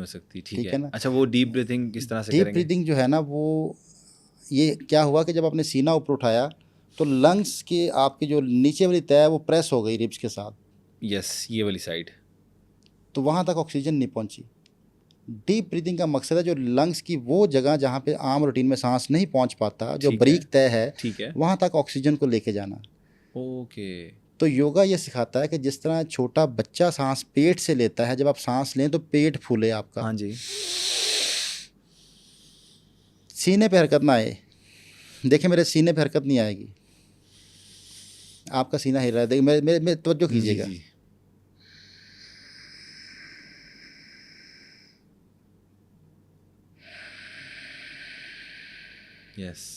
सकती। ठीक है ना। अच्छा, वो डीप ब्रीदिंग किस तरह से करेंगे? डीप ब्रीदिंग जो है ना, वो ये क्या हुआ कि जब आपने सीना ऊपर उठाया तो लंग्स के आपकी जो नीचे वाली तय है वो प्रेस हो गई रिब्स के साथ। यस, ये वाली साइड। तो वहाँ तक ऑक्सीजन नहीं पहुँची। डीप ब्रीदिंग का मकसद है जो लंग्स की वो जगह जहाँ पे आम रूटीन में सांस नहीं पहुँच पाता, जो बारीक तय है, ठीक है, वहाँ तक ऑक्सीजन को लेके जाना। ओके। तो योगा ये सिखाता है कि जिस तरह छोटा बच्चा सांस पेट से लेता है, जब आप सांस लें तो पेट फूले आपका। हाँ जी। सीने पे हरकत ना आए। देखिए मेरे सीने पे हरकत नहीं आएगी, आपका सीना हिल रहा है। देखिए मेरे तवज्जो कीजिएगा। यस।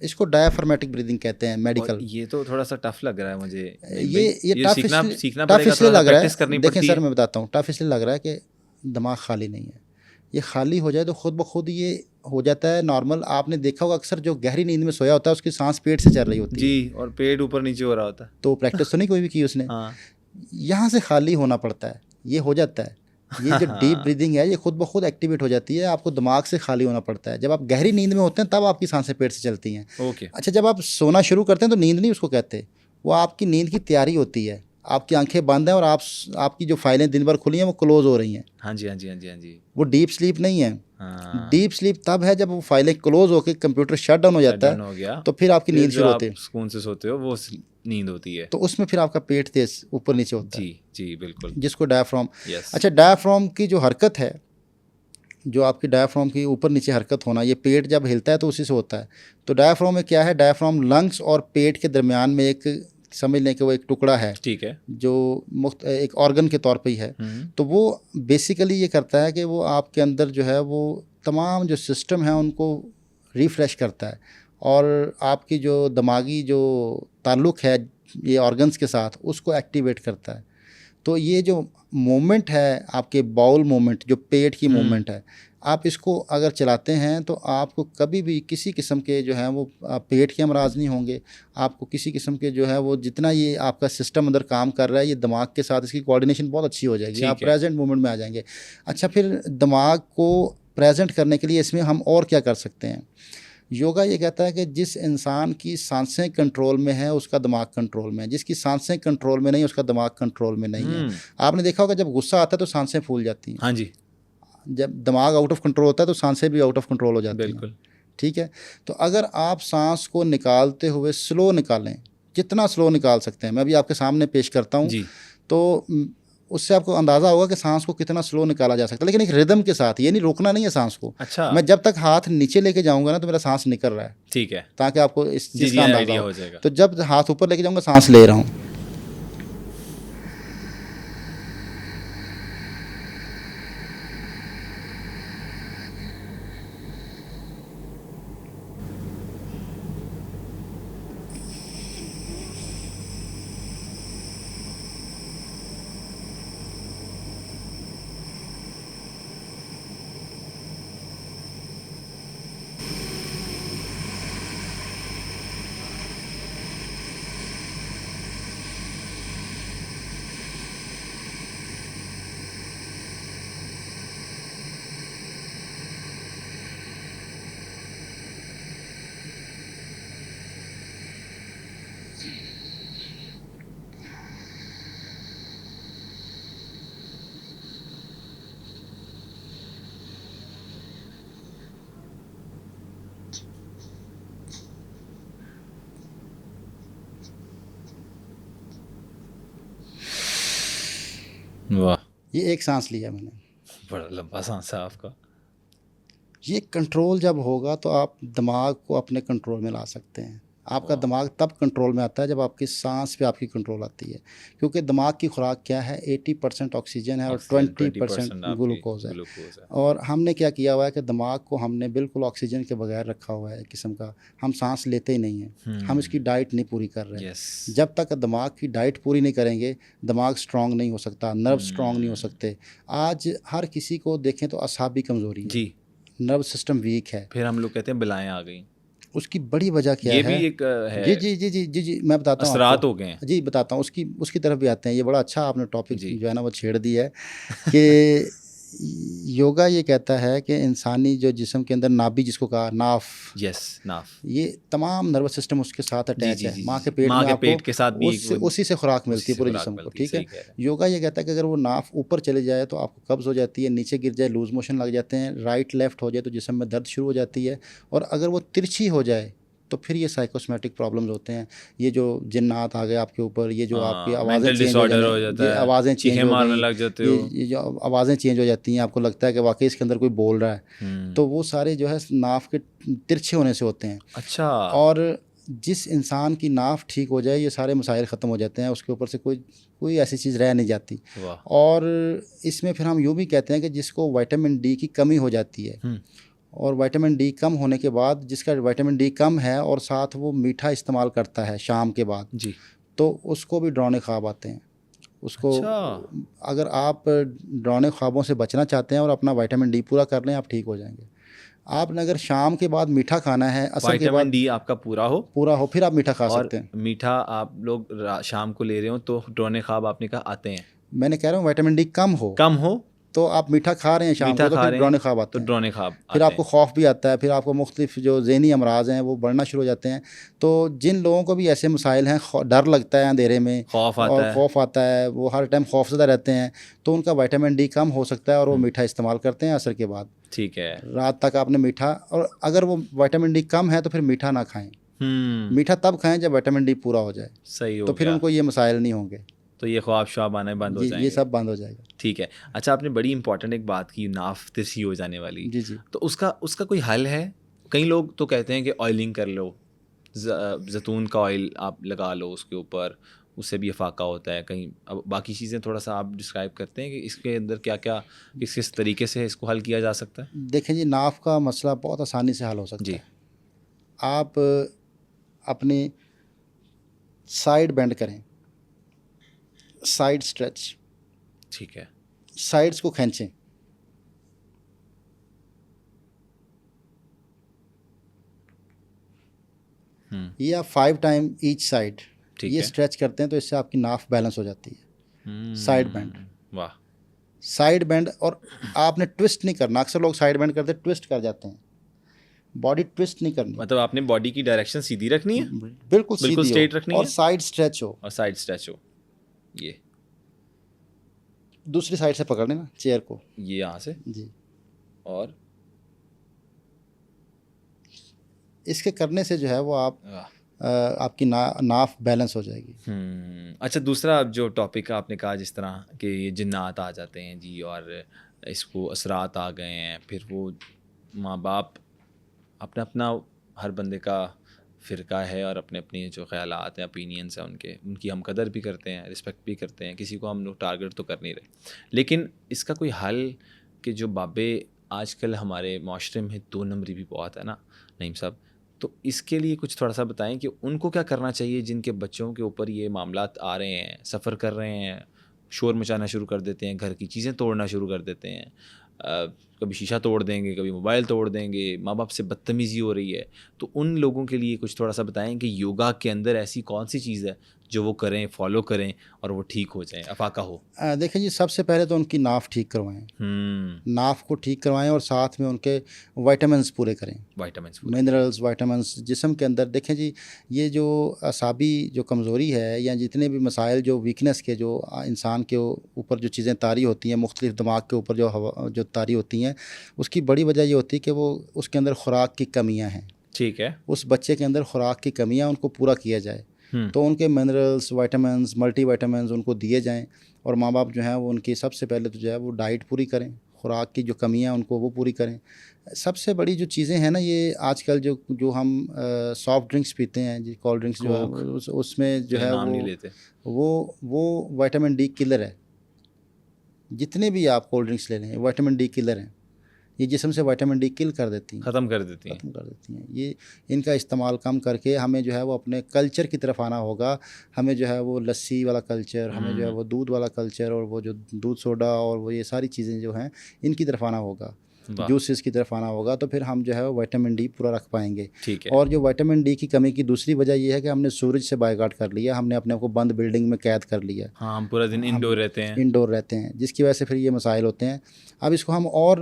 इसको डायफ्रामेटिक ब्रीदिंग कहते हैं मेडिकल। ये तो थोड़ा सा टफ लग रहा है मुझे। ये टफ इसलिए लग रहा है। देखिए सर, मैं बताता हूँ, टफ इसलिए लग रहा है कि दिमाग खाली नहीं है। ये खाली हो जाए तो खुद ब खुद ये हो जाता है नॉर्मल। आपने देखा होगा अक्सर जो गहरी नींद में सोया होता है उसकी सांस पेट से चल रही होती है जी, और पेट ऊपर नीचे हो रहा होता है। तो प्रैक्टिस तो नहीं कोई भी की उसने। यहाँ से खाली होना पड़ता है, ये हो जाता है। ये जो डीप ब्रीदिंग है ये खुद ब खुद एक्टिवेट हो जाती है। आपको दिमाग से खाली होना पड़ता है। जब आप गहरी नींद में होते हैं तब आपकी सांसें पेट से चलती हैं। ओके। अच्छा, जब आप सोना शुरू करते हैं तो नींद नहीं उसको कहते, वो आपकी नींद की तैयारी होती है। आपकी आंखें बंद हैं और आपकी जो फाइलें दिन भर खुली हैं वो क्लोज हो रही हैं। हाँ जी, हाँ जी, हाँ जी, हाँ जी। वो डीप स्लीप नहीं है। डीप स्लीप तब है जब वो फाइलें क्लोज होकर कंप्यूटर शट डाउन हो जाता है, तो फिर आपकी नींद शुरू होती है। सुकून से सोते हो, वो नींद होती है। तो उसमें फिर आपका पेट तेज ऊपर नीचे होता है। जी जी, बिल्कुल, जिसको डायफ्राम। yes. अच्छा, डायफ्राम की जो हरकत है जो आपकी डायफ्राम की ऊपर नीचे हरकत होना, ये पेट जब हिलता है तो उसी से होता है। तो डायफ्राम में क्या है, डायफ्राम लंग्स और पेट के दरमियान में एक, समझ लें कि वो एक टुकड़ा है, ठीक है, जो मुख्त एक ऑर्गन के तौर पे ही है। तो वो बेसिकली ये करता है कि वो आपके अंदर जो है वो तमाम जो सिस्टम है उनको रिफ़्रेश करता है, और आपकी जो दिमागी जो ताल्लुक़ है ये ऑर्गन्स के साथ, उसको एक्टिवेट करता है। तो ये जो मूवमेंट है आपके बाउल मूवमेंट, जो पेट की मूवमेंट है, आप इसको अगर चलाते हैं तो आपको कभी भी किसी किस्म के जो है वो पेट के अमराज नहीं होंगे। आपको किसी किस्म के जो है वो, जितना ये आपका सिस्टम अंदर काम कर रहा है, ये दिमाग के साथ इसकी कोऑर्डिनेशन बहुत अच्छी हो जाएगी, आप प्रेजेंट मोमेंट में आ जाएंगे। अच्छा, फिर दिमाग को प्रेजेंट करने के लिए इसमें हम और क्या कर सकते हैं? योगा ये कहता है कि जिस इंसान की सांसें कंट्रोल में है उसका दिमाग कंट्रोल में है, जिसकी सांसें कंट्रोल में नहीं उसका दिमाग कंट्रोल में नहीं है। आपने देखा होगा जब गुस्सा आता है तो सांसें फूल जाती हैं। हाँ जी। जब दिमाग आउट ऑफ कंट्रोल होता है तो सांसें भी आउट ऑफ कंट्रोल हो जाती हैं। बिल्कुल। ठीक है, तो अगर आप सांस को निकालते हुए स्लो निकालें, जितना स्लो निकाल सकते हैं, मैं अभी आपके सामने पेश करता हूँ, तो उससे आपको अंदाज़ा होगा कि सांस को कितना स्लो निकाला जा सकता है, लेकिन एक रिदम के साथ। ये नहीं रोकना नहीं है सांस को। अच्छा। मैं जब तक हाथ नीचे लेके जाऊंगा ना तो मेरा सांस निकल रहा है, ठीक है, ताकि आपको इस चीज़ का अंदाजा हो जाएगा। तो जब हाथ ऊपर लेके जाऊंगा सांस ले रहा हूँ। वाह, ये एक सांस लिया मैंने, बड़ा लंबा सांस है आपका। ये कंट्रोल जब होगा तो आप दिमाग को अपने कंट्रोल में ला सकते हैं। आपका दिमाग तब कंट्रोल में आता है जब आपकी सांस पे आपकी कंट्रोल आती है, क्योंकि दिमाग की खुराक क्या है, 80% ऑक्सीजन है और 20% ग्लूकोज है। और हमने क्या किया हुआ है कि दिमाग को हमने बिल्कुल ऑक्सीजन के बगैर रखा हुआ है, एक किस्म का हम सांस लेते ही नहीं हैं। हम इसकी डाइट नहीं पूरी कर रहे हैं। जब तक दिमाग की डाइट पूरी नहीं करेंगे, दिमाग स्ट्रॉन्ग नहीं हो सकता, नर्व स्ट्रॉन्ग नहीं हो सकते। आज हर किसी को देखें तो असाबी कमज़ोरी है, नर्व सिस्टम वीक है। फिर हम लोग कहते हैं बिलाएं आ गई। उसकी बड़ी वजह क्या है? ये भी एक है। जी जी जी जी जी जी मैं बताता हूँ, असरात हो गए हैं। जी बताता हूँ, उसकी तरफ भी आते हैं। ये बड़ा अच्छा आपने टॉपिक जो है ना वो छेड़ दी है कि योगा ये कहता है कि इंसानी जो जिस्म के अंदर नाभि, जिसको कहा नाफ, नाफ, ये तमाम नर्वस सिस्टम उसके साथ अटैच है। माँ के पेट में पेट के साथ भी उसी से खुराक मिलती है पूरे जिस्म को। ठीक है, योगा ये कहता है कि अगर वो नाफ ऊपर चले जाए तो आपको कब्ज़ हो जाती है, नीचे गिर जाए लूज मोशन लग जाते हैं, राइट लेफ्ट हो जाए तो जिस्म में दर्द शुरू हो जाती है, और अगर वो तिरछी हो जाए तो फिर ये साइकोसोमेटिक प्रॉब्लम्स होते हैं। ये जो जिन्नात आ गए आपके ऊपर, ये जो आपकी आवाज़ें चेंज हो जाती हैं, आवाज़ें चेंज होने लग जाते हो, ये जो आवाज़ें चेंज हो जाती हैं, आपको लगता है कि वाकई इसके अंदर कोई बोल रहा है, तो वो सारे जो है नाफ के तिरछे होने से होते हैं। अच्छा। और जिस इंसान की नाफ ठीक हो जाए ये सारे मसाइल ख़त्म हो जाते हैं, उसके ऊपर से कोई ऐसी चीज़ रह नहीं जाती। और इसमें फिर हम यूँ भी कहते हैं कि जिसको विटामिन डी की कमी हो जाती है, और विटामिन डी कम होने के बाद, जिसका विटामिन डी कम है और साथ वो मीठा इस्तेमाल करता है शाम के बाद जी, तो उसको भी डरावने ख्वाब आते हैं उसको। अच्छा। अगर आप डरावने ख्वाबों से बचना चाहते हैं और अपना विटामिन डी पूरा कर लें, आप ठीक हो जाएंगे। आपने अगर शाम के बाद मीठा खाना है, असर के बाद डी आपका पूरा हो फिर आप मीठा खा सकते हैं। मीठा आप लोग शाम को ले रहे हो तो डरावने ख्वाब आपने कहा आते हैं। मैंने कह रहा हूँ विटामिन डी कम हो तो आप मीठा खा रहे हैं शाम को, तो फिर डरावने ख्वाब आते हैं, डरावने ख्वाब, फिर आपको खौफ भी आता है, फिर आपको मुख्तलिफ जो ज़हनी अमराज हैं वो बढ़ना शुरू हो जाते हैं। तो जिन लोगों को भी ऐसे मसाइल हैं, डर लगता है अंधेरे में, खौफ आता है, वो हर टाइम खौफज़दा रहते हैं, तो उनका विटामिन डी कम हो सकता है और वो मीठा इस्तेमाल करते हैं असर के बाद। ठीक है, रात तक आपने मीठा, और अगर वो विटामिन डी कम है तो फिर मीठा ना खाएँ। मीठा तब खाएँ जब विटामिन डी पूरा हो जाए, सही हो तो फिर उनको ये मसाइल नहीं होंगे। तो ये ख्वाब श्वाब आने बंद हो जी, जाएंगे। ये सब बंद हो जाएगा। ठीक है। अच्छा, आपने बड़ी इंपॉर्टेंट एक बात की, नाफ तिरछी हो जाने वाली। जी जी। तो उसका कोई हल है? कई लोग तो कहते हैं कि ऑयलिंग कर लो, जैतून का ऑयल आप लगा लो उसके ऊपर, उससे भी अफाका होता है कहीं। अब बाकी चीज़ें थोड़ा सा आप डिस्क्राइब करते हैं कि इसके अंदर क्या क्या, किस तरीके से इसको हल किया जा सकता है? देखें जी, नाफ का मसला बहुत आसानी से हल हो सकता जी। है। आप अपनी साइड बेंड करें, साइड स्ट्रेच, ठीक है। साइड्स को खींचें। ये आप 5 टाइम ईच साइड ठीक ये है। स्ट्रेच करते हैं तो इससे आपकी नाफ बैलेंस हो जाती है। साइड बेंड, वाह। Side bend. और आपने ट्विस्ट नहीं करना। अक्सर लोग साइड बेंड करते ट्विस्ट कर जाते हैं। बॉडी ट्विस्ट नहीं करनी, मतलब आपने बॉडी की डायरेक्शन सीधी रखनी है, बिल्कुल बिल्कुल सीधी स्ट्रेट हो रखनी और है, साइड स्ट्रेच हो। और साइड स्ट्रेच हो। ये दूसरी साइड से पकड़ लेना चेयर को, ये यहाँ से, जी। और इसके करने से जो है वो आप वाह। आपकी नाफ बैलेंस हो जाएगी। अच्छा, दूसरा जो टॉपिक आपने कहा, जिस तरह के ये जिन्नात आ जाते हैं जी, और इसको असरात आ गए हैं, फिर वो माँ बाप अपना अपना, हर बंदे का फ़िरका है और अपने अपने जो ख्यालात हैं, ओपिनियंस हैं उनकी हम कदर भी करते हैं, रिस्पेक्ट भी करते हैं, किसी को हम लोग टारगेट तो कर नहीं रहे। लेकिन इसका कोई हल कि जो बाबे आजकल हमारे माशरे में 2 नंबरी भी बहुत है ना नईम साहब, तो इसके लिए कुछ थोड़ा सा बताएं कि उनको क्या करना चाहिए जिनके बच्चों के ऊपर ये मामलात आ रहे हैं, सफ़र कर रहे हैं, शोर मचाना शुरू कर देते हैं, घर की चीज़ें तोड़ना शुरू कर देते हैं, कभी शीशा तोड़ देंगे, कभी मोबाइल तोड़ देंगे, माँ बाप से बदतमीज़ी हो रही है। तो उन लोगों के लिए कुछ थोड़ा सा बताएं कि योगा के अंदर ऐसी कौन सी चीज़ है जो वो करें, फॉलो करें और वो ठीक हो जाएं, अफाका हो। देखिए जी, सबसे पहले तो उनकी नाफ ठीक करवाएं। नाफ को ठीक करवाएं और साथ में उनके विटामिन्स पूरे करें, विटामिन्स, मिनरल्स, विटामिन्स जिस्म के अंदर। देखें जी, ये जो असाबी जो कमज़ोरी है या जितने भी मसाइल जो वीकनेस के जो इंसान के ऊपर जो चीज़ें तारी होती हैं, मुख्तलिफ दिमाग के ऊपर जो तारी होती हैं, उसकी बड़ी वजह ये होती है कि वो उसके अंदर खुराक की कमियाँ हैं। ठीक है। उस बच्चे के अंदर खुराक की कमियाँ उनको पूरा किया जाए तो उनके मिनरल्स, विटामिन्स, मल्टी विटामिन्स उनको दिए जाएं। और माँ बाप जो हैं वो उनकी सबसे पहले तो जो है वो डाइट पूरी करें, खुराक की जो कमियाँ उनको वो पूरी करें। सबसे बड़ी जो चीज़ें हैं ना, ये आजकल जो हम सॉफ्ट ड्रिंक्स पीते हैं जी, कोल्ड ड्रिंक्स जो है उसमें जो है वो विटामिन डी किलर है। जितने भी आप कोल्ड ड्रिंक्स ले लें, विटामिन डी किलर हैं। ये जिस्म से विटामिन डी किल कर देती हैं, ख़त्म कर देती हैं। ये इनका इस्तेमाल कम करके हमें जो है वो अपने कल्चर की तरफ आना होगा। हमें जो है वो लस्सी वाला कल्चर, हमें जो है वो दूध वाला कल्चर, और वो जो दूध सोडा और वो ये सारी चीज़ें जो हैं इनकी तरफ आना होगा, जूसेस की तरफ आना होगा। तो फिर हम जो है वो विटामिन डी पूरा रख पाएंगे। ठीक है। और जो विटामिन डी की कमी की दूसरी वजह ये है कि हमने सूरज से बायकॉट कर लिया, हमने अपने को बंद बिल्डिंग में कैद कर लिया। हाँ, हम पूरा दिन इंडोर रहते हैं, जिसकी वजह से फिर ये मसाइल होते हैं। अब इसको हम और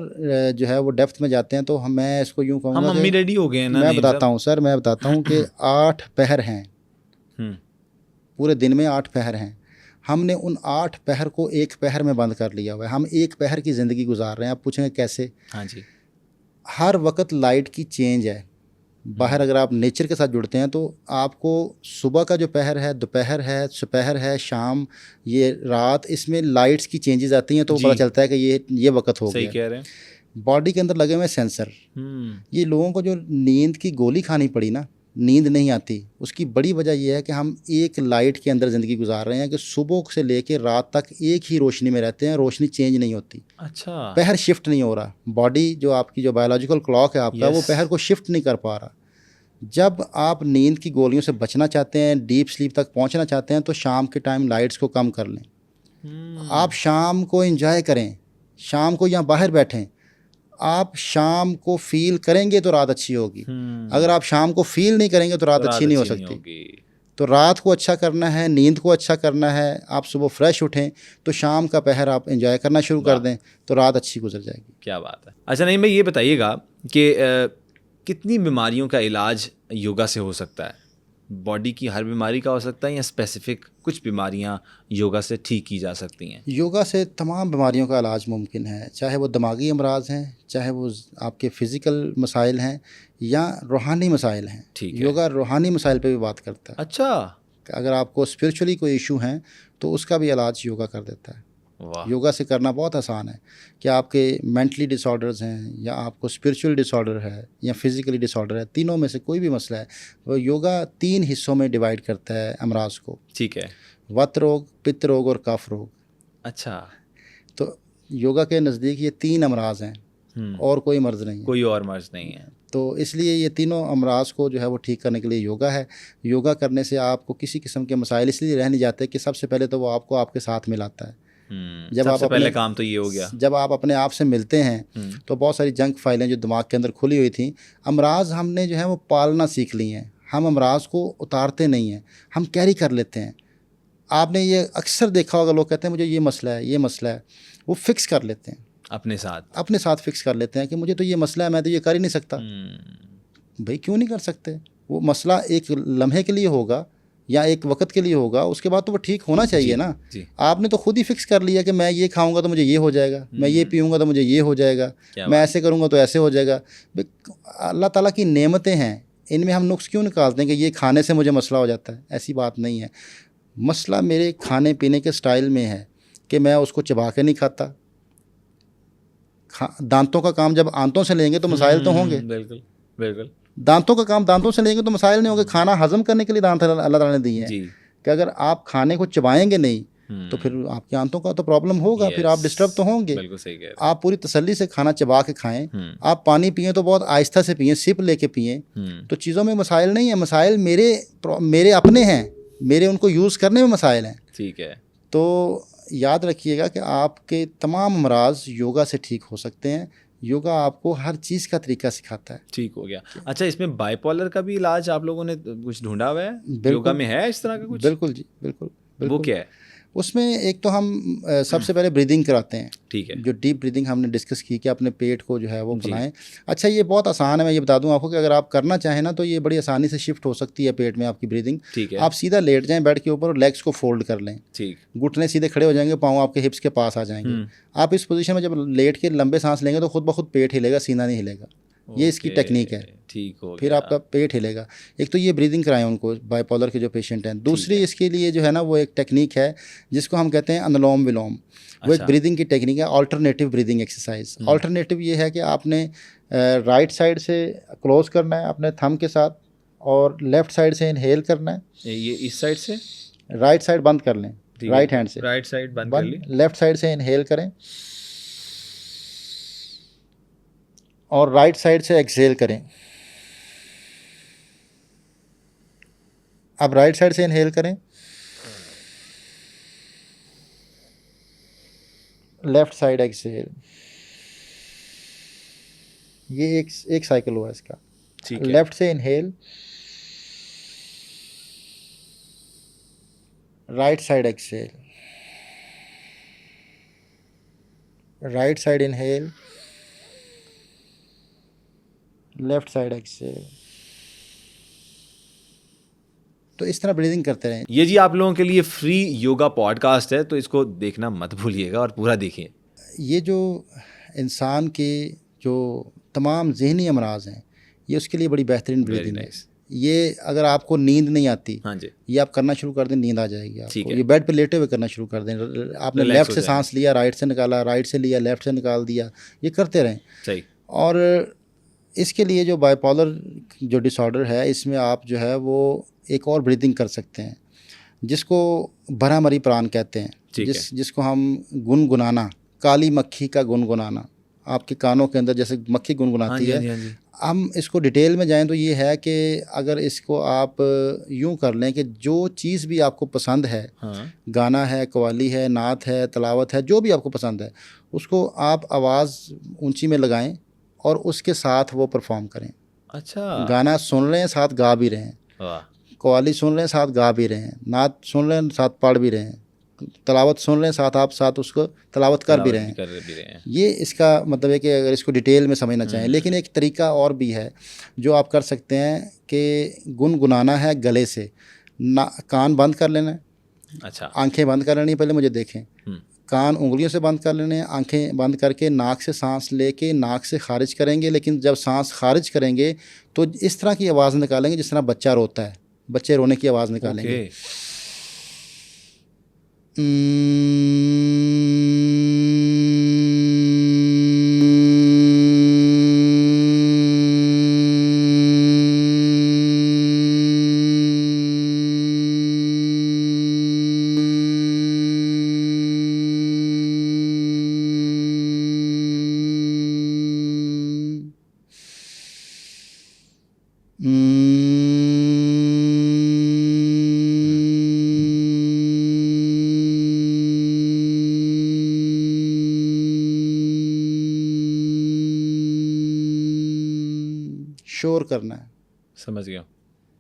जो है वो डेप्थ में जाते हैं तो मैं इसको यूँ कहूँगा, हम मम्मी डैडी हो गए ना। मैं बताता हूँ सर, मैं बताता हूँ कि 8 पहर हैं, पूरे दिन में 8 पहर हैं। हमने उन 8 पहर को 1 पहर में बंद कर लिया हुआ है। हम 1 पहर की ज़िंदगी गुजार रहे हैं। आप पूछेंगे कैसे? हाँ जी, हर वक्त लाइट की चेंज है। बाहर अगर आप नेचर के साथ जुड़ते हैं तो आपको सुबह का जो पहर है, दोपहर है, सुपहर है, शाम, ये रात, इसमें लाइट्स की चेंजेस आती हैं तो पता चलता है कि ये वक्त हो गया। सही कह रहे हैं। बॉडी के अंदर लगे हुए सेंसर। ये लोगों को जो नींद की गोली खानी पड़ी ना, नींद नहीं आती, उसकी बड़ी वजह यह है कि हम एक लाइट के अंदर ज़िंदगी गुजार रहे हैं कि सुबह से लेकर रात तक एक ही रोशनी में रहते हैं, रोशनी चेंज नहीं होती। अच्छा, पहर शिफ्ट नहीं हो रहा। बॉडी जो आपकी जो बायोलॉजिकल क्लॉक है आपका, वो पहर को शिफ्ट नहीं कर पा रहा। जब आप नींद की गोलियों से बचना चाहते हैं, डीप स्लीप तक पहुंचना चाहते हैं, तो शाम के टाइम लाइट्स को कम कर लें। आप शाम को एंजॉय करें, शाम को यहाँ बाहर बैठें। आप शाम को फील करेंगे तो रात अच्छी होगी। अगर आप शाम को फील नहीं करेंगे तो रात अच्छी नहीं हो सकती। तो रात को अच्छा करना है, नींद को अच्छा करना है, आप सुबह फ्रेश उठें तो शाम का पहर आप एंजॉय करना शुरू कर दें तो रात अच्छी गुजर जाएगी। क्या बात है। अच्छा, नहीं, मैं ये बताइएगा कि कितनी बीमारियों का इलाज योगा से हो सकता है? बॉडी की हर बीमारी का हो सकता है या स्पेसिफिक कुछ बीमारियां योगा से ठीक की जा सकती हैं? योगा से तमाम बीमारियों का इलाज मुमकिन है, चाहे वो दिमागी अमराज हैं, चाहे वो आपके फ़िज़िकल मसाइल हैं या रूहानी मसाइल हैं। ठीक है। योगा रूहानी मसाइल पे भी बात करता है। अच्छा, अगर आपको स्पिरिचुअली कोई इशू हैं तो उसका भी इलाज योगा कर देता है। वाह। योगा से करना बहुत आसान है कि आपके मेंटली डिसऑर्डर्स हैं या आपको स्पिरिचुअल डिसऑर्डर है या फिजिकली डिसऑर्डर है, तीनों में से कोई भी मसला है, वो योगा 3 हिस्सों में डिवाइड करता है अमराज को। ठीक है। वत रोग, पित्त रोग और कफ रोग। अच्छा। तो योगा के नज़दीक ये 3 अमराज हैं और कोई मर्ज़ नहीं है। कोई और मर्ज नहीं है। तो इसलिए ये तीनों अमराज को जो है वो ठीक करने के लिए योगा है। योगा करने से आपको किसी किस्म के मसाइल इसलिए रह नहीं जाते कि सबसे पहले तो वो आपको आपके साथ मिलाता है। जब सबसे आप पहले काम तो ये हो गया। जब आप अपने आप से मिलते हैं तो बहुत सारी जंक फाइलें जो दिमाग के अंदर खुली हुई थी, अमराज हमने जो है वो पालना सीख ली हैं। हम अमराज को उतारते नहीं हैं, हम कैरी कर लेते हैं। आपने ये अक्सर देखा होगा, लोग कहते हैं मुझे ये मसला है, ये मसला है, वो फिक्स कर लेते हैं अपने साथ फिक्स कर लेते हैं कि मुझे तो ये मसला है, मैं तो ये कर ही नहीं सकता। भाई क्यों नहीं कर सकते? वो मसला एक लम्हे के लिए होगा या एक वक्त के लिए होगा, उसके बाद तो वो ठीक होना चाहिए ना। आपने तो खुद ही फिक्स कर लिया कि मैं ये खाऊंगा तो मुझे ये हो जाएगा, मैं ये पीऊंगा तो मुझे ये हो जाएगा, मैं ऐसे करूंगा तो ऐसे हो जाएगा। अल्लाह ताला की नेमतें हैं, इनमें हम नुक्स क्यों निकालते हैं कि ये खाने से मुझे मसला हो जाता है? ऐसी बात नहीं है। मसला मेरे खाने पीने के स्टाइल में है कि मैं उसको चबा के नहीं खाता। दांतों का काम जब आंतों से लेंगे तो मसाइल तो होंगे। बिल्कुल बिल्कुल। दांतों का काम दांतों से लेंगे तो मसाइल नहीं होंगे। खाना हजम करने के लिए दांत अल्लाह ताला ने दिए हैं कि अगर आप खाने को चबाएंगे नहीं तो फिर आपके आंतों का तो प्रॉब्लम होगा, फिर आप डिस्टर्ब तो होंगे। बिल्कुल सही कह रहे हैं। आप पूरी तसल्ली से खाना चबा के खाएं। आप पानी पिएं तो बहुत आहिस्ता से पिएं, सिप लेके पिएं। तो चीज़ों में मसाइल नहीं है। मसाइल मेरे अपने हैं, मेरे उनको यूज़ करने में मसाइल हैं। ठीक है। तो याद रखिएगा कि आपके तमाम अमराज योगा से ठीक हो सकते हैं। योगा आपको हर चीज़ का तरीका सिखाता है। ठीक हो गया। अच्छा, इसमें बाइपोलर का भी इलाज आप लोगों ने कुछ ढूंढा हुआ है? योगा में है इस तरह का कुछ? बिल्कुल जी, बिल्कुल। वो क्या है? उसमें एक तो हम सबसे पहले ब्रीदिंग कराते हैं। ठीक है। जो डीप ब्रीदिंग हमने डिस्कस की कि अपने पेट को जो है वो बनाएं। अच्छा, ये बहुत आसान है। मैं ये बता दूं आपको कि अगर आप करना चाहें ना तो ये बड़ी आसानी से शिफ्ट हो सकती है पेट में आपकी ब्रीदिंग। ठीक है। आप सीधा लेट जाएं बेड के ऊपर और लेग्स को फोल्ड कर लें। ठीक। घुटने सीधे खड़े हो जाएंगे, पाँव आपके हिप्स के पास आ जाएंगे। आप इस पोजीशन में जब लेट के लंबे सांस लेंगे तो खुद ब खुद पेट हिलेगा, सीना नहीं हिलेगा। ये इसकी टेक्निक है। ठीक हो गया। फिर आपका पेट हिलेगा। एक तो ये ब्रीदिंग कराएं उनको, बाइपोलर के जो पेशेंट हैं। दूसरी इसके लिए जो है ना वो एक टेक्निक है जिसको हम कहते हैं अनुलोम विलोम। वो एक ब्रीदिंग की टेक्निक है, अल्टरनेटिव ब्रीदिंग एक्सरसाइज। अल्टरनेटिव ये है कि आपने राइट साइड से क्लोज करना है अपने थंब के साथ और लेफ्ट साइड से इनहेल करना है। ये इस साइड से राइट साइड बंद कर लें, राइट हैंड से राइट साइड बंद कर ली। लेफ्ट साइड से इनहेल करें और राइट साइड से एक्सहेल करें। अब राइट साइड से इनहेल करें, लेफ्ट साइड एक्सहेल। ये एक साइकिल हुआ इसका। लेफ्ट से inhale, right side exhale, right side inhale, left side exhale. तो इस तरह ब्रीदिंग करते रहें। ये जी आप लोगों के लिए फ्री योगा पॉडकास्ट है, तो इसको देखना मत भूलिएगा और पूरा देखिए। ये जो इंसान के जो तमाम ज़हनी अमराज हैं, ये उसके लिए बड़ी बेहतरीन ब्रीदिंग है। ये अगर आपको नींद नहीं आती, हाँ जी, ये आप करना शुरू कर दें, नींद आ जाएगी आपको। ये बेड पे लेटे हुए करना शुरू कर दें। आपने लेफ्ट से सांस लिया, राइट से निकाला, राइट से लिया, लेफ्ट से निकाल दिया, ये करते रहें। सही। और इसके लिए जो बाइपोलर जो डिसऑर्डर है, इसमें आप जो है वो एक और ब्रीदिंग कर सकते हैं जिसको भरामरी प्राण कहते हैं। जिसको हम गुनगुनाना, काली मक्खी का गुनगुनाना, आपके कानों के अंदर जैसे मक्खी गुनगुनाती है। हम इसको डिटेल में जाएं तो ये है कि अगर इसको आप यूं कर लें कि जो चीज़ भी आपको पसंद है, गाना है, कव्वाली है, नात है, तलावत है, जो भी आपको पसंद है, उसको आप आवाज़ ऊंची में लगाएं और उसके साथ वो परफॉर्म करें। अच्छा। गाना सुन रहे हैं, साथ गा भी रहे हैं। कव्वाली सुन रहे हैं, साथ गा भी रहे हैं। नात सुन रहे हैं, साथ पढ़ भी रहे हैं। तलावत सुन रहे हैं, साथ आप साथ उसको तलावत कर भी रहे हैं। ये इसका मतलब है कि अगर इसको डिटेल में समझना चाहें। लेकिन एक तरीका और भी है जो आप कर सकते हैं कि गुनगुनाना है गले से। कान बंद कर लेना है। अच्छा। आंखें बंद कर लेनी, पहले मुझे देखें। कान उंगलियों से बंद कर लेने हैं। आंखें बंद करके नाक से सांस लेके नाक से खारिज करेंगे। लेकिन जब सांस खारिज करेंगे तो इस तरह की आवाज़ निकालेंगे जिस तरह बच्चा रोता है, बच्चे रोने की आवाज़ निकालेंगे। शोर करना है, समझ गया,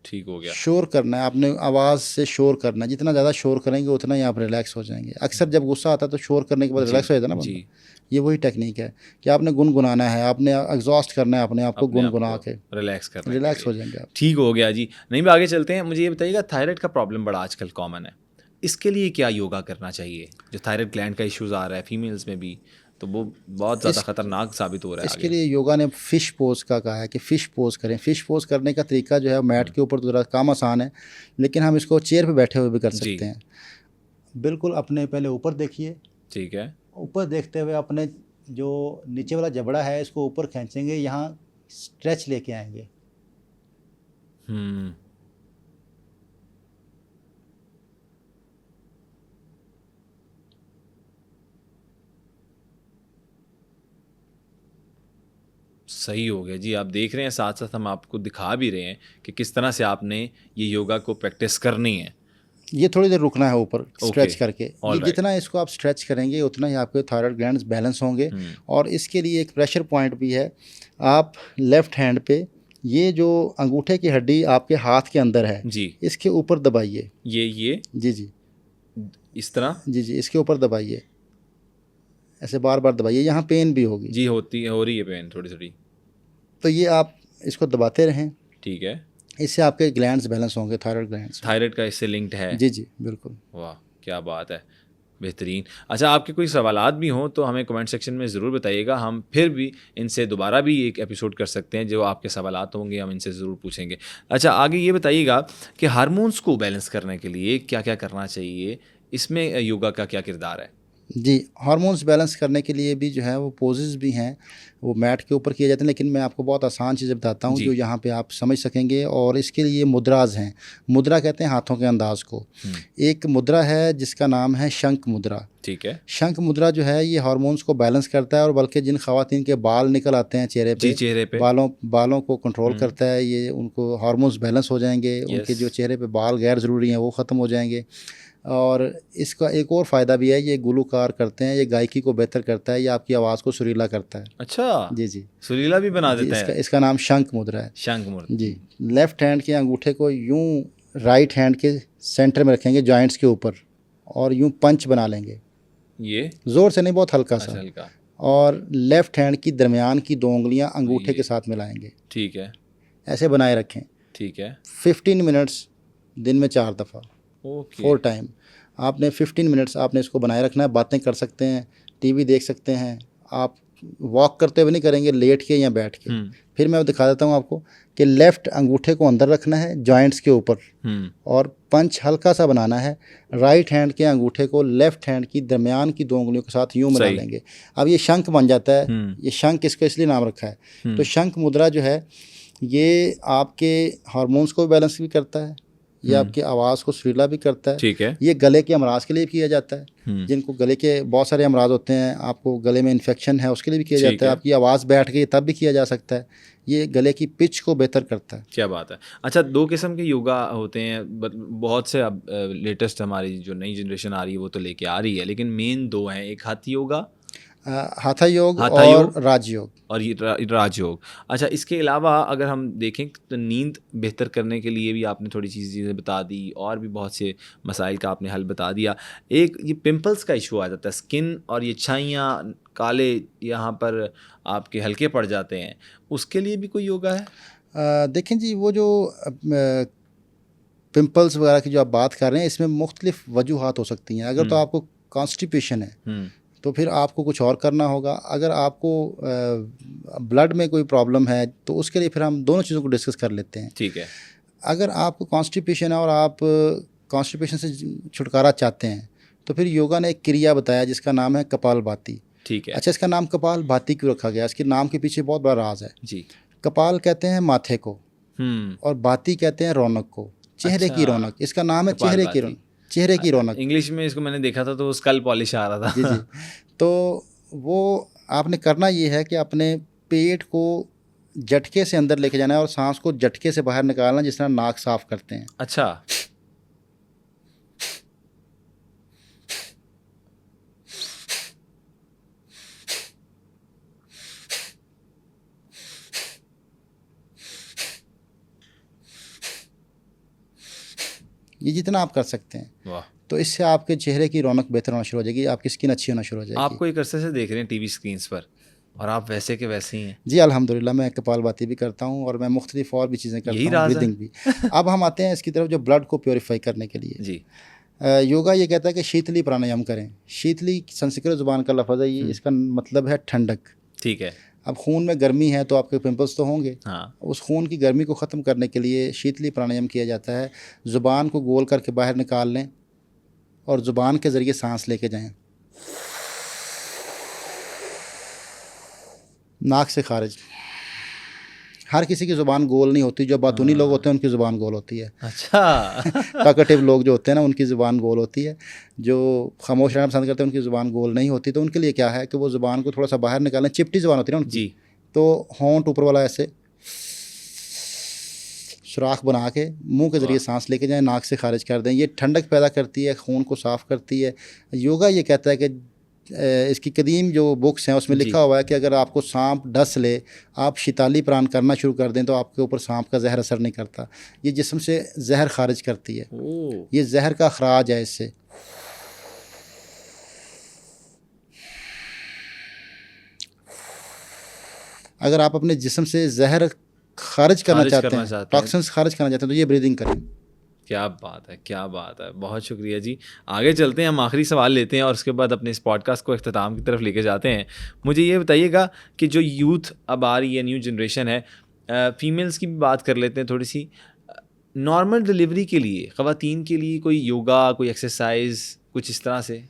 ठीक हो गया। शोर करना है, आपने आवाज़ से शोर करना है। जितना ज़्यादा शोर करेंगे उतना ही आप रिलैक्स हो जाएंगे। अक्सर जब गुस्सा आता है तो शोर करने के बाद जी, रिलैक्स हो जाता है ना जी। बंदा। ये वही टेक्निक है कि आपने गुनगुनाना है, आपने एग्जॉस्ट करना है अपने आप को अपने आप गुनगुना को के, रिलैक्स करने के रिलैक्स लिए। हो जाएंगे आप। ठीक हो गया जी। नहीं, मैं आगे चलते हैं। मुझे ये बताइएगा, थायराइड का प्रॉब्लम बड़ा आजकल कॉमन है, इसके लिए क्या योगा करना चाहिए? जो थायराइड ग्लैंड का इश्यूज आ रहा है फीमेल्स में भी, तो वो बहुत ज़्यादा इस खतरनाक साबित हो रहा है इसके आगे। लिए योगा ने फ़िश पोज़ का कहा है कि फ़िश पोज़ करें। फ़िश पोज़ करने का तरीका जो है मैट के ऊपर तो ज़रा काम आसान है, लेकिन हम इसको चेयर पे बैठे हुए भी कर जी। सकते हैं। बिल्कुल अपने पहले ऊपर देखिए, ठीक है। ऊपर देखते हुए अपने जो नीचे वाला जबड़ा है इसको ऊपर खींचेंगे, यहाँ स्ट्रेच लेके आएंगे। हम्म, सही हो गया जी। आप देख रहे हैं, साथ साथ हम आपको दिखा भी रहे हैं कि किस तरह से आपने ये योगा को प्रैक्टिस करनी है। ये थोड़ी देर रुकना है ऊपर स्ट्रेच ओके, करके। ये ऑल राइट। जितना इसको आप स्ट्रेच करेंगे उतना ही आपके थायराइड ग्लैंड्स बैलेंस होंगे। और इसके लिए एक प्रेशर पॉइंट भी है। आप लेफ़्ट हैंड पे ये जो अंगूठे की हड्डी आपके हाथ के अंदर है, जी, इसके ऊपर दबाइए। ये जी जी इस तरह। जी जी, इसके ऊपर दबाइए, ऐसे बार बार दबाइए, यहाँ पेन भी होगी। जी, हो रही है पेन थोड़ी थोड़ी। तो ये आप इसको दबाते रहें, ठीक है। इससे आपके ग्लैंड्स बैलेंस होंगे, थायराइड ग्लैंड्स। थायराइड का इससे लिंक्ड है। जी जी बिल्कुल। वाह, क्या बात है, बेहतरीन। अच्छा, आपके कोई सवालात भी हों तो हमें कमेंट सेक्शन में ज़रूर बताइएगा, हम फिर भी इनसे दोबारा भी एक एपिसोड कर सकते हैं। जो आपके सवालात होंगे हम इनसे ज़रूर पूछेंगे। अच्छा, आगे ये बताइएगा कि हार्मोन्स को बैलेंस करने के लिए क्या क्या करना चाहिए, इसमें योगा का क्या किरदार है? जी, हार्मोन्स बैलेंस करने के लिए भी जो है वो पोजेज़ भी हैं, वो मैट के ऊपर किए जाते हैं, लेकिन मैं आपको बहुत आसान चीज़ें बताता हूँ जी। जो यहाँ पे आप समझ सकेंगे। और इसके लिए मुद्राज़ हैं। मुद्रा कहते हैं हाथों के अंदाज़ को। एक मुद्रा है जिसका नाम है शंख मुद्रा। ठीक है। शंख मुद्रा जो है ये हार्मोन्स को बैलेंस करता है, और बल्कि जिन ख़वातीन के बाल निकल आते हैं चेहरे जी, पे, चेहरे पे। बालों को कंट्रोल करता है ये, उनको हार्मोन्स बैलेंस हो जाएंगे, उनके जो चेहरे पे बाल गैर ज़रूरी हैं वो ख़त्म हो जाएंगे। और इसका एक और फ़ायदा भी है, ये गुलूकार करते हैं, ये गायकी को बेहतर करता है, ये आपकी आवाज़ को सुरीला करता है। अच्छा, जी जी सुरीला भी बना जी, देता है। इसका नाम शंख मुद्रा है। शंख मुद्रा। जी, लेफ़्ट हैंड के अंगूठे को यूं राइट हैंड के सेंटर में रखेंगे, जॉइंट्स के ऊपर, और यूं पंच बना लेंगे, ये ज़ोर से नहीं, बहुत हल्का अच्छा, सा। हल्का। और लेफ़्ट हैंड की दरमियान की 2 उंगलियां अंगूठे के साथ मिलाएंगे, ठीक है। ऐसे बनाए रखें। ठीक है। 15 मिनट्स, दिन में 4 दफ़ा, ओके। 4 टाइम। आपने 15 मिनट्स आपने इसको बनाए रखना है। बातें कर सकते हैं, टीवी देख सकते हैं आप, वॉक करते हुए नहीं करेंगे, लेट के या बैठ के। फिर मैं दिखा देता हूँ आपको कि लेफ़्ट अंगूठे को अंदर रखना है जॉइंट्स के ऊपर, और पंच हल्का सा बनाना है। राइट हैंड के अंगूठे को लेफ़्ट हैंड की दरमियान की 2 उंगलियों के साथ यूं मिला सही। लेंगे। अब ये शंख बन जाता है। ये शंख इसका इसलिए नाम रखा है। तो शंख मुद्रा जो है ये आपके हार्मोन्स को बैलेंस भी करता है, ये आपकी आवाज़ को सुरीला भी करता है। ठीक है। ये गले के अमराज के लिए भी किया जाता है। जिनको गले के बहुत सारे अमराज होते हैं, आपको गले में इन्फेक्शन है, उसके लिए भी किया ठीक जाता है। है। आपकी आवाज़ बैठ गई तब भी किया जा सकता है। ये गले की पिच को बेहतर करता है। क्या बात है। अच्छा, 2 किस्म के योगा होते हैं, बहुत से। अब लेटेस्ट हमारी जो नई जनरेशन आ रही है वो तो लेके आ रही है, लेकिन मेन 2 हैं, एक हाथ योगा, हाथा योग हाथा और योग राजयोग। और ये राजयोग। अच्छा, इसके अलावा अगर हम देखें तो नींद बेहतर करने के लिए भी आपने थोड़ी चीज़ें बता दी, और भी बहुत से मसाइल का आपने हल बता दिया। एक ये पिंपल्स का इशू आ जाता है, स्किन और ये छाइयाँ, काले यहाँ पर आपके हल्के पड़ जाते हैं, उसके लिए भी कोई योगा है? देखें जी, वो जो पिंपल्स वगैरह की जो आप बात कर रहे हैं, इसमें मुख्तलिफ वजूहात हो सकती हैं। अगर तो आपको कॉन्स्टिपेशन है तो फिर आपको कुछ और करना होगा। अगर आपको ब्लड में कोई प्रॉब्लम है तो उसके लिए फिर हम दोनों चीज़ों को डिस्कस कर लेते हैं। ठीक है। अगर आपको कॉन्स्टिपेशन है और आप कॉन्स्टिपेशन से छुटकारा चाहते हैं तो फिर योगा ने एक क्रिया बताया जिसका नाम है कपालभाति। ठीक है अच्छा, इसका नाम कपालभाति क्यों रखा गया? इसके नाम के पीछे बहुत बड़ा राज है। जी। कपाल कहते हैं माथे को और भाति कहते हैं रौनक को, चेहरे की अच्छा, रौनक। इसका नाम है कपालभाति। चेहरे की रौनक। इंग्लिश में इसको मैंने देखा था तो वो स्कल पॉलिश आ रहा जी था। जी। तो वो आपने करना ये है कि अपने पेट को झटके से अंदर लेके जाना है और सांस को झटके से बाहर निकालना, जिस तरह नाक साफ करते हैं। अच्छा, ये जितना आप कर सकते हैं वाह। तो इससे आपके चेहरे की रौनक बेहतर होना शुरू हो जाएगी, आपकी स्किन अच्छी होना शुरू हो जाएगी। आपको एक अरसे से देख रहे हैं टीवी स्क्रीन्स पर और आप वैसे के वैसे ही हैं। जी अल्हम्दुलिल्लाह, मैं कपालभाति भी करता हूँ और मैं मुख्तलिफ और भी चीज़ें यही करता हूँ, राज है। ब्रीदिंग भी। अब हम आते हैं इसकी तरफ, जो ब्लड को प्योरीफाई करने के लिए जी। योगा ये कहता है कि शीतली प्राणायाम करें। शीतली संस्कृत ज़ुबान का लफ्ज़ है ये, इसका मतलब है ठंडक। ठीक है। अब खून में गर्मी है तो आपके पिंपल्स तो होंगे। हाँ। उस खून की गर्मी को ख़त्म करने के लिए शीतली प्राणायाम किया जाता है। ज़ुबान को गोल करके बाहर निकाल लें और ज़ुबान के ज़रिए सांस लेके जाएं, नाक से खारिज। हर किसी की ज़ुबान गोल नहीं होती, जो बातूनी लोग होते हैं उनकी ज़ुबान गोल होती है। अच्छा। टॉकेटिव लोग जो होते हैं ना, उनकी ज़ुबान गोल होती है। जो खामोश रहना पसंद करते हैं उनकी ज़ुबान गोल नहीं होती। तो उनके लिए क्या है कि वो ज़ुबान को थोड़ा सा बाहर निकालें। चिपटी ज़ुबान होती है ना उनकी, जी। तो होंठ ऊपर वाला ऐसे सुराख बना के मुंह के ज़रिए सांस लेके जाएं, नाक से खारिज कर दें। ये ठंडक पैदा करती है, खून को साफ़ करती है। योगा ये कहता है कि इसकी कदीम जो बुक्स हैं उसमें लिखा हुआ है कि अगर आपको सांप डस ले, आप शिताली प्राण करना शुरू कर दें तो आपके ऊपर सांप का जहर असर नहीं करता। ये जिस्म से जहर खारिज करती है। ये जहर का अखराज है इससे। अगर आप अपने जिस्म से जहर खारिज करना चाहते हैं, टॉक्सिन्स खारिज करना चाहते हैं, तो ये ब्रीदिंग करें। क्या बात है, क्या बात है। बहुत शुक्रिया जी। आगे चलते हैं, हम आखिरी सवाल लेते हैं और उसके बाद अपने इस पॉडकास्ट को इख्तिताम की तरफ लेके जाते हैं। मुझे ये बताइएगा कि जो यूथ अब आ रही है, न्यू जनरेशन है, फीमेल्स की भी बात कर लेते हैं थोड़ी सी। नॉर्मल डिलीवरी के लिए, ख़वातीन के लिए कोई योगा, कोई एक्सरसाइज, कुछ इस तरह से?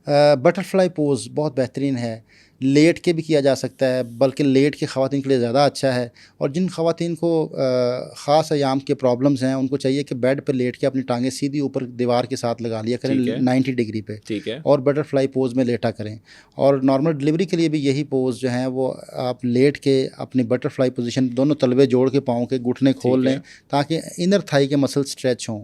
बटरफ्लाई पोज बहुत बेहतरीन है। लेट के भी किया जा सकता है, बल्कि लेट के ख़वातीन के लिए ज़्यादा अच्छा है। और जिन ख़वातीन को ख़ास अयाम के प्रॉब्लम्स हैं, उनको चाहिए कि बेड पर लेट के अपनी टांगें सीधी ऊपर दीवार के साथ लगा लिया करें 90 डिग्री पे। ठीक है। और बटरफ्लाई पोज में लेटा करें। और नॉर्मल डिलीवरी के लिए भी यही पोज जो हैं वो आप लेट के अपनी बटरफ्लाई पोजीशन, दोनों तलवे जोड़ के पाँव के घुटने खोल लें ताकि इनर थाई के मसल स्ट्रेच हों।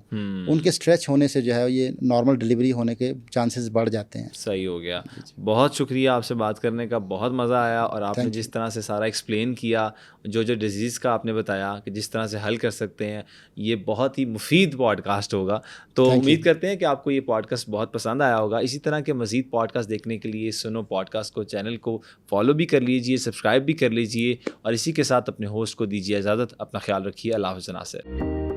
उनके स्ट्रेच होने से जो है ये नॉर्मल डिलीवरी होने के चांसेस बढ़ जाते हैं। सही हो गया। बहुत शुक्रिया, आपसे बात करने का बहुत मज़ा आया और आपने जिस तरह से सारा एक्सप्लेन किया, जो जो डिजीज़ का आपने बताया कि जिस तरह से हल कर सकते हैं, ये बहुत ही मुफीद पॉडकास्ट होगा। तो उम्मीद करते हैं कि आपको ये पॉडकास्ट बहुत पसंद आया होगा। इसी तरह के मज़ीद पॉडकास्ट देखने के लिए सुनो पॉडकास्ट को, चैनल को फॉलो भी कर लीजिए, सब्सक्राइब भी कर लीजिए और इसी के साथ अपने होस्ट को दीजिए इजाज़त। अपना ख्याल रखिए। अल्लाह हाफ़िज़ नासिर।